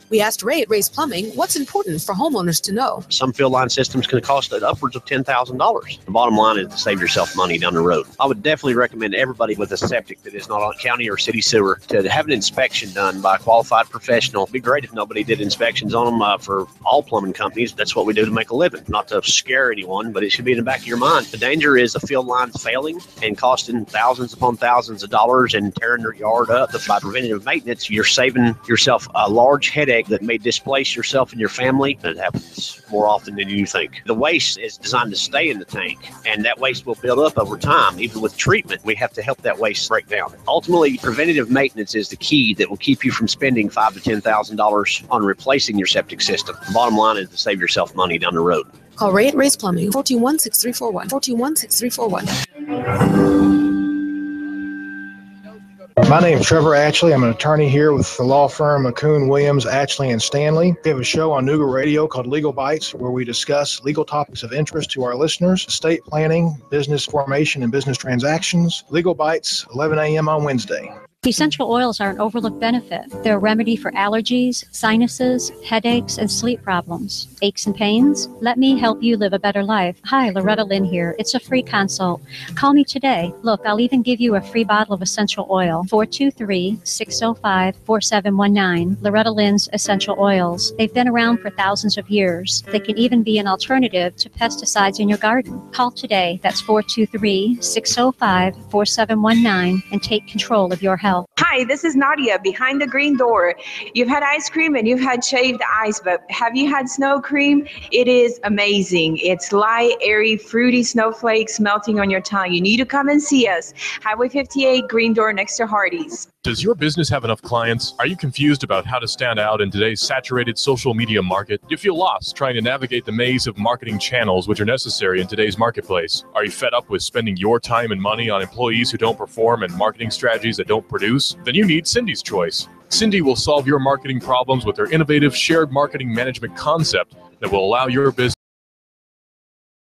We asked Ray at Ray's Plumbing what's important for homeowners to know. Some field line systems can cost upwards of $10,000. The bottom line is to save yourself money down the road. I would definitely recommend everybody with a septic that is not on county or city sewer to have an inspection done by a qualified professional. It'd be great if nobody did inspections on them for all plumbing companies. That's what we do to make a living. Not to scare anyone, but it should be in the back of your mind. The danger is a field line failing and costing thousands upon thousands of dollars and tearing your yard up. By preventative maintenance, you're saving yourself a large headache headache that may displace yourself and your family. That happens more often than you think. The waste is designed to stay in the tank, and that waste will build up over time. Even with treatment, we have to help that waste break down. Ultimately, preventative maintenance is the key that will keep you from spending $5,000 to $10,000 on replacing your septic system. The bottom line is to save yourself money down the road. Call Ray at Ray's Plumbing, 421-6341, 421-6341. My name is Trevor Atchley. I'm an attorney here with the law firm McCoon, Williams, Atchley, and Stanley. We have a show on Nooga Radio called Legal Bites, where we discuss legal topics of interest to our listeners: estate planning, business formation, and business transactions. Legal Bites, 11 a.m. on Wednesday. Essential oils are an overlooked benefit. They're a remedy for allergies, sinuses, headaches, and sleep problems. Aches and pains? Let me help you live a better life. Hi, Loretta Lynn here. It's a free consult. Call me today. Look, I'll even give you a free bottle of essential oil. 423-605-4719. Loretta Lynn's Essential Oils. They've been around for thousands of years. They can even be an alternative to pesticides in your garden. Call today. That's 423-605-4719 and take control of your health. Hi, this is Nadia behind the green door. You've had ice cream and you've had shaved ice, but have you had snow cream? It is amazing. It's light, airy, fruity snowflakes melting on your tongue. You need to come and see us. Highway 58, green door next to Hardee's. Does your business have enough clients? Are you confused about how to stand out in today's saturated social media market? Do you feel lost trying to navigate the maze of marketing channels which are necessary in today's marketplace? Are you fed up with spending your time and money on employees who don't perform and marketing strategies that don't produce? Then you need Cindy's Choice. Cindy will solve your marketing problems with her innovative shared marketing management concept that will allow your business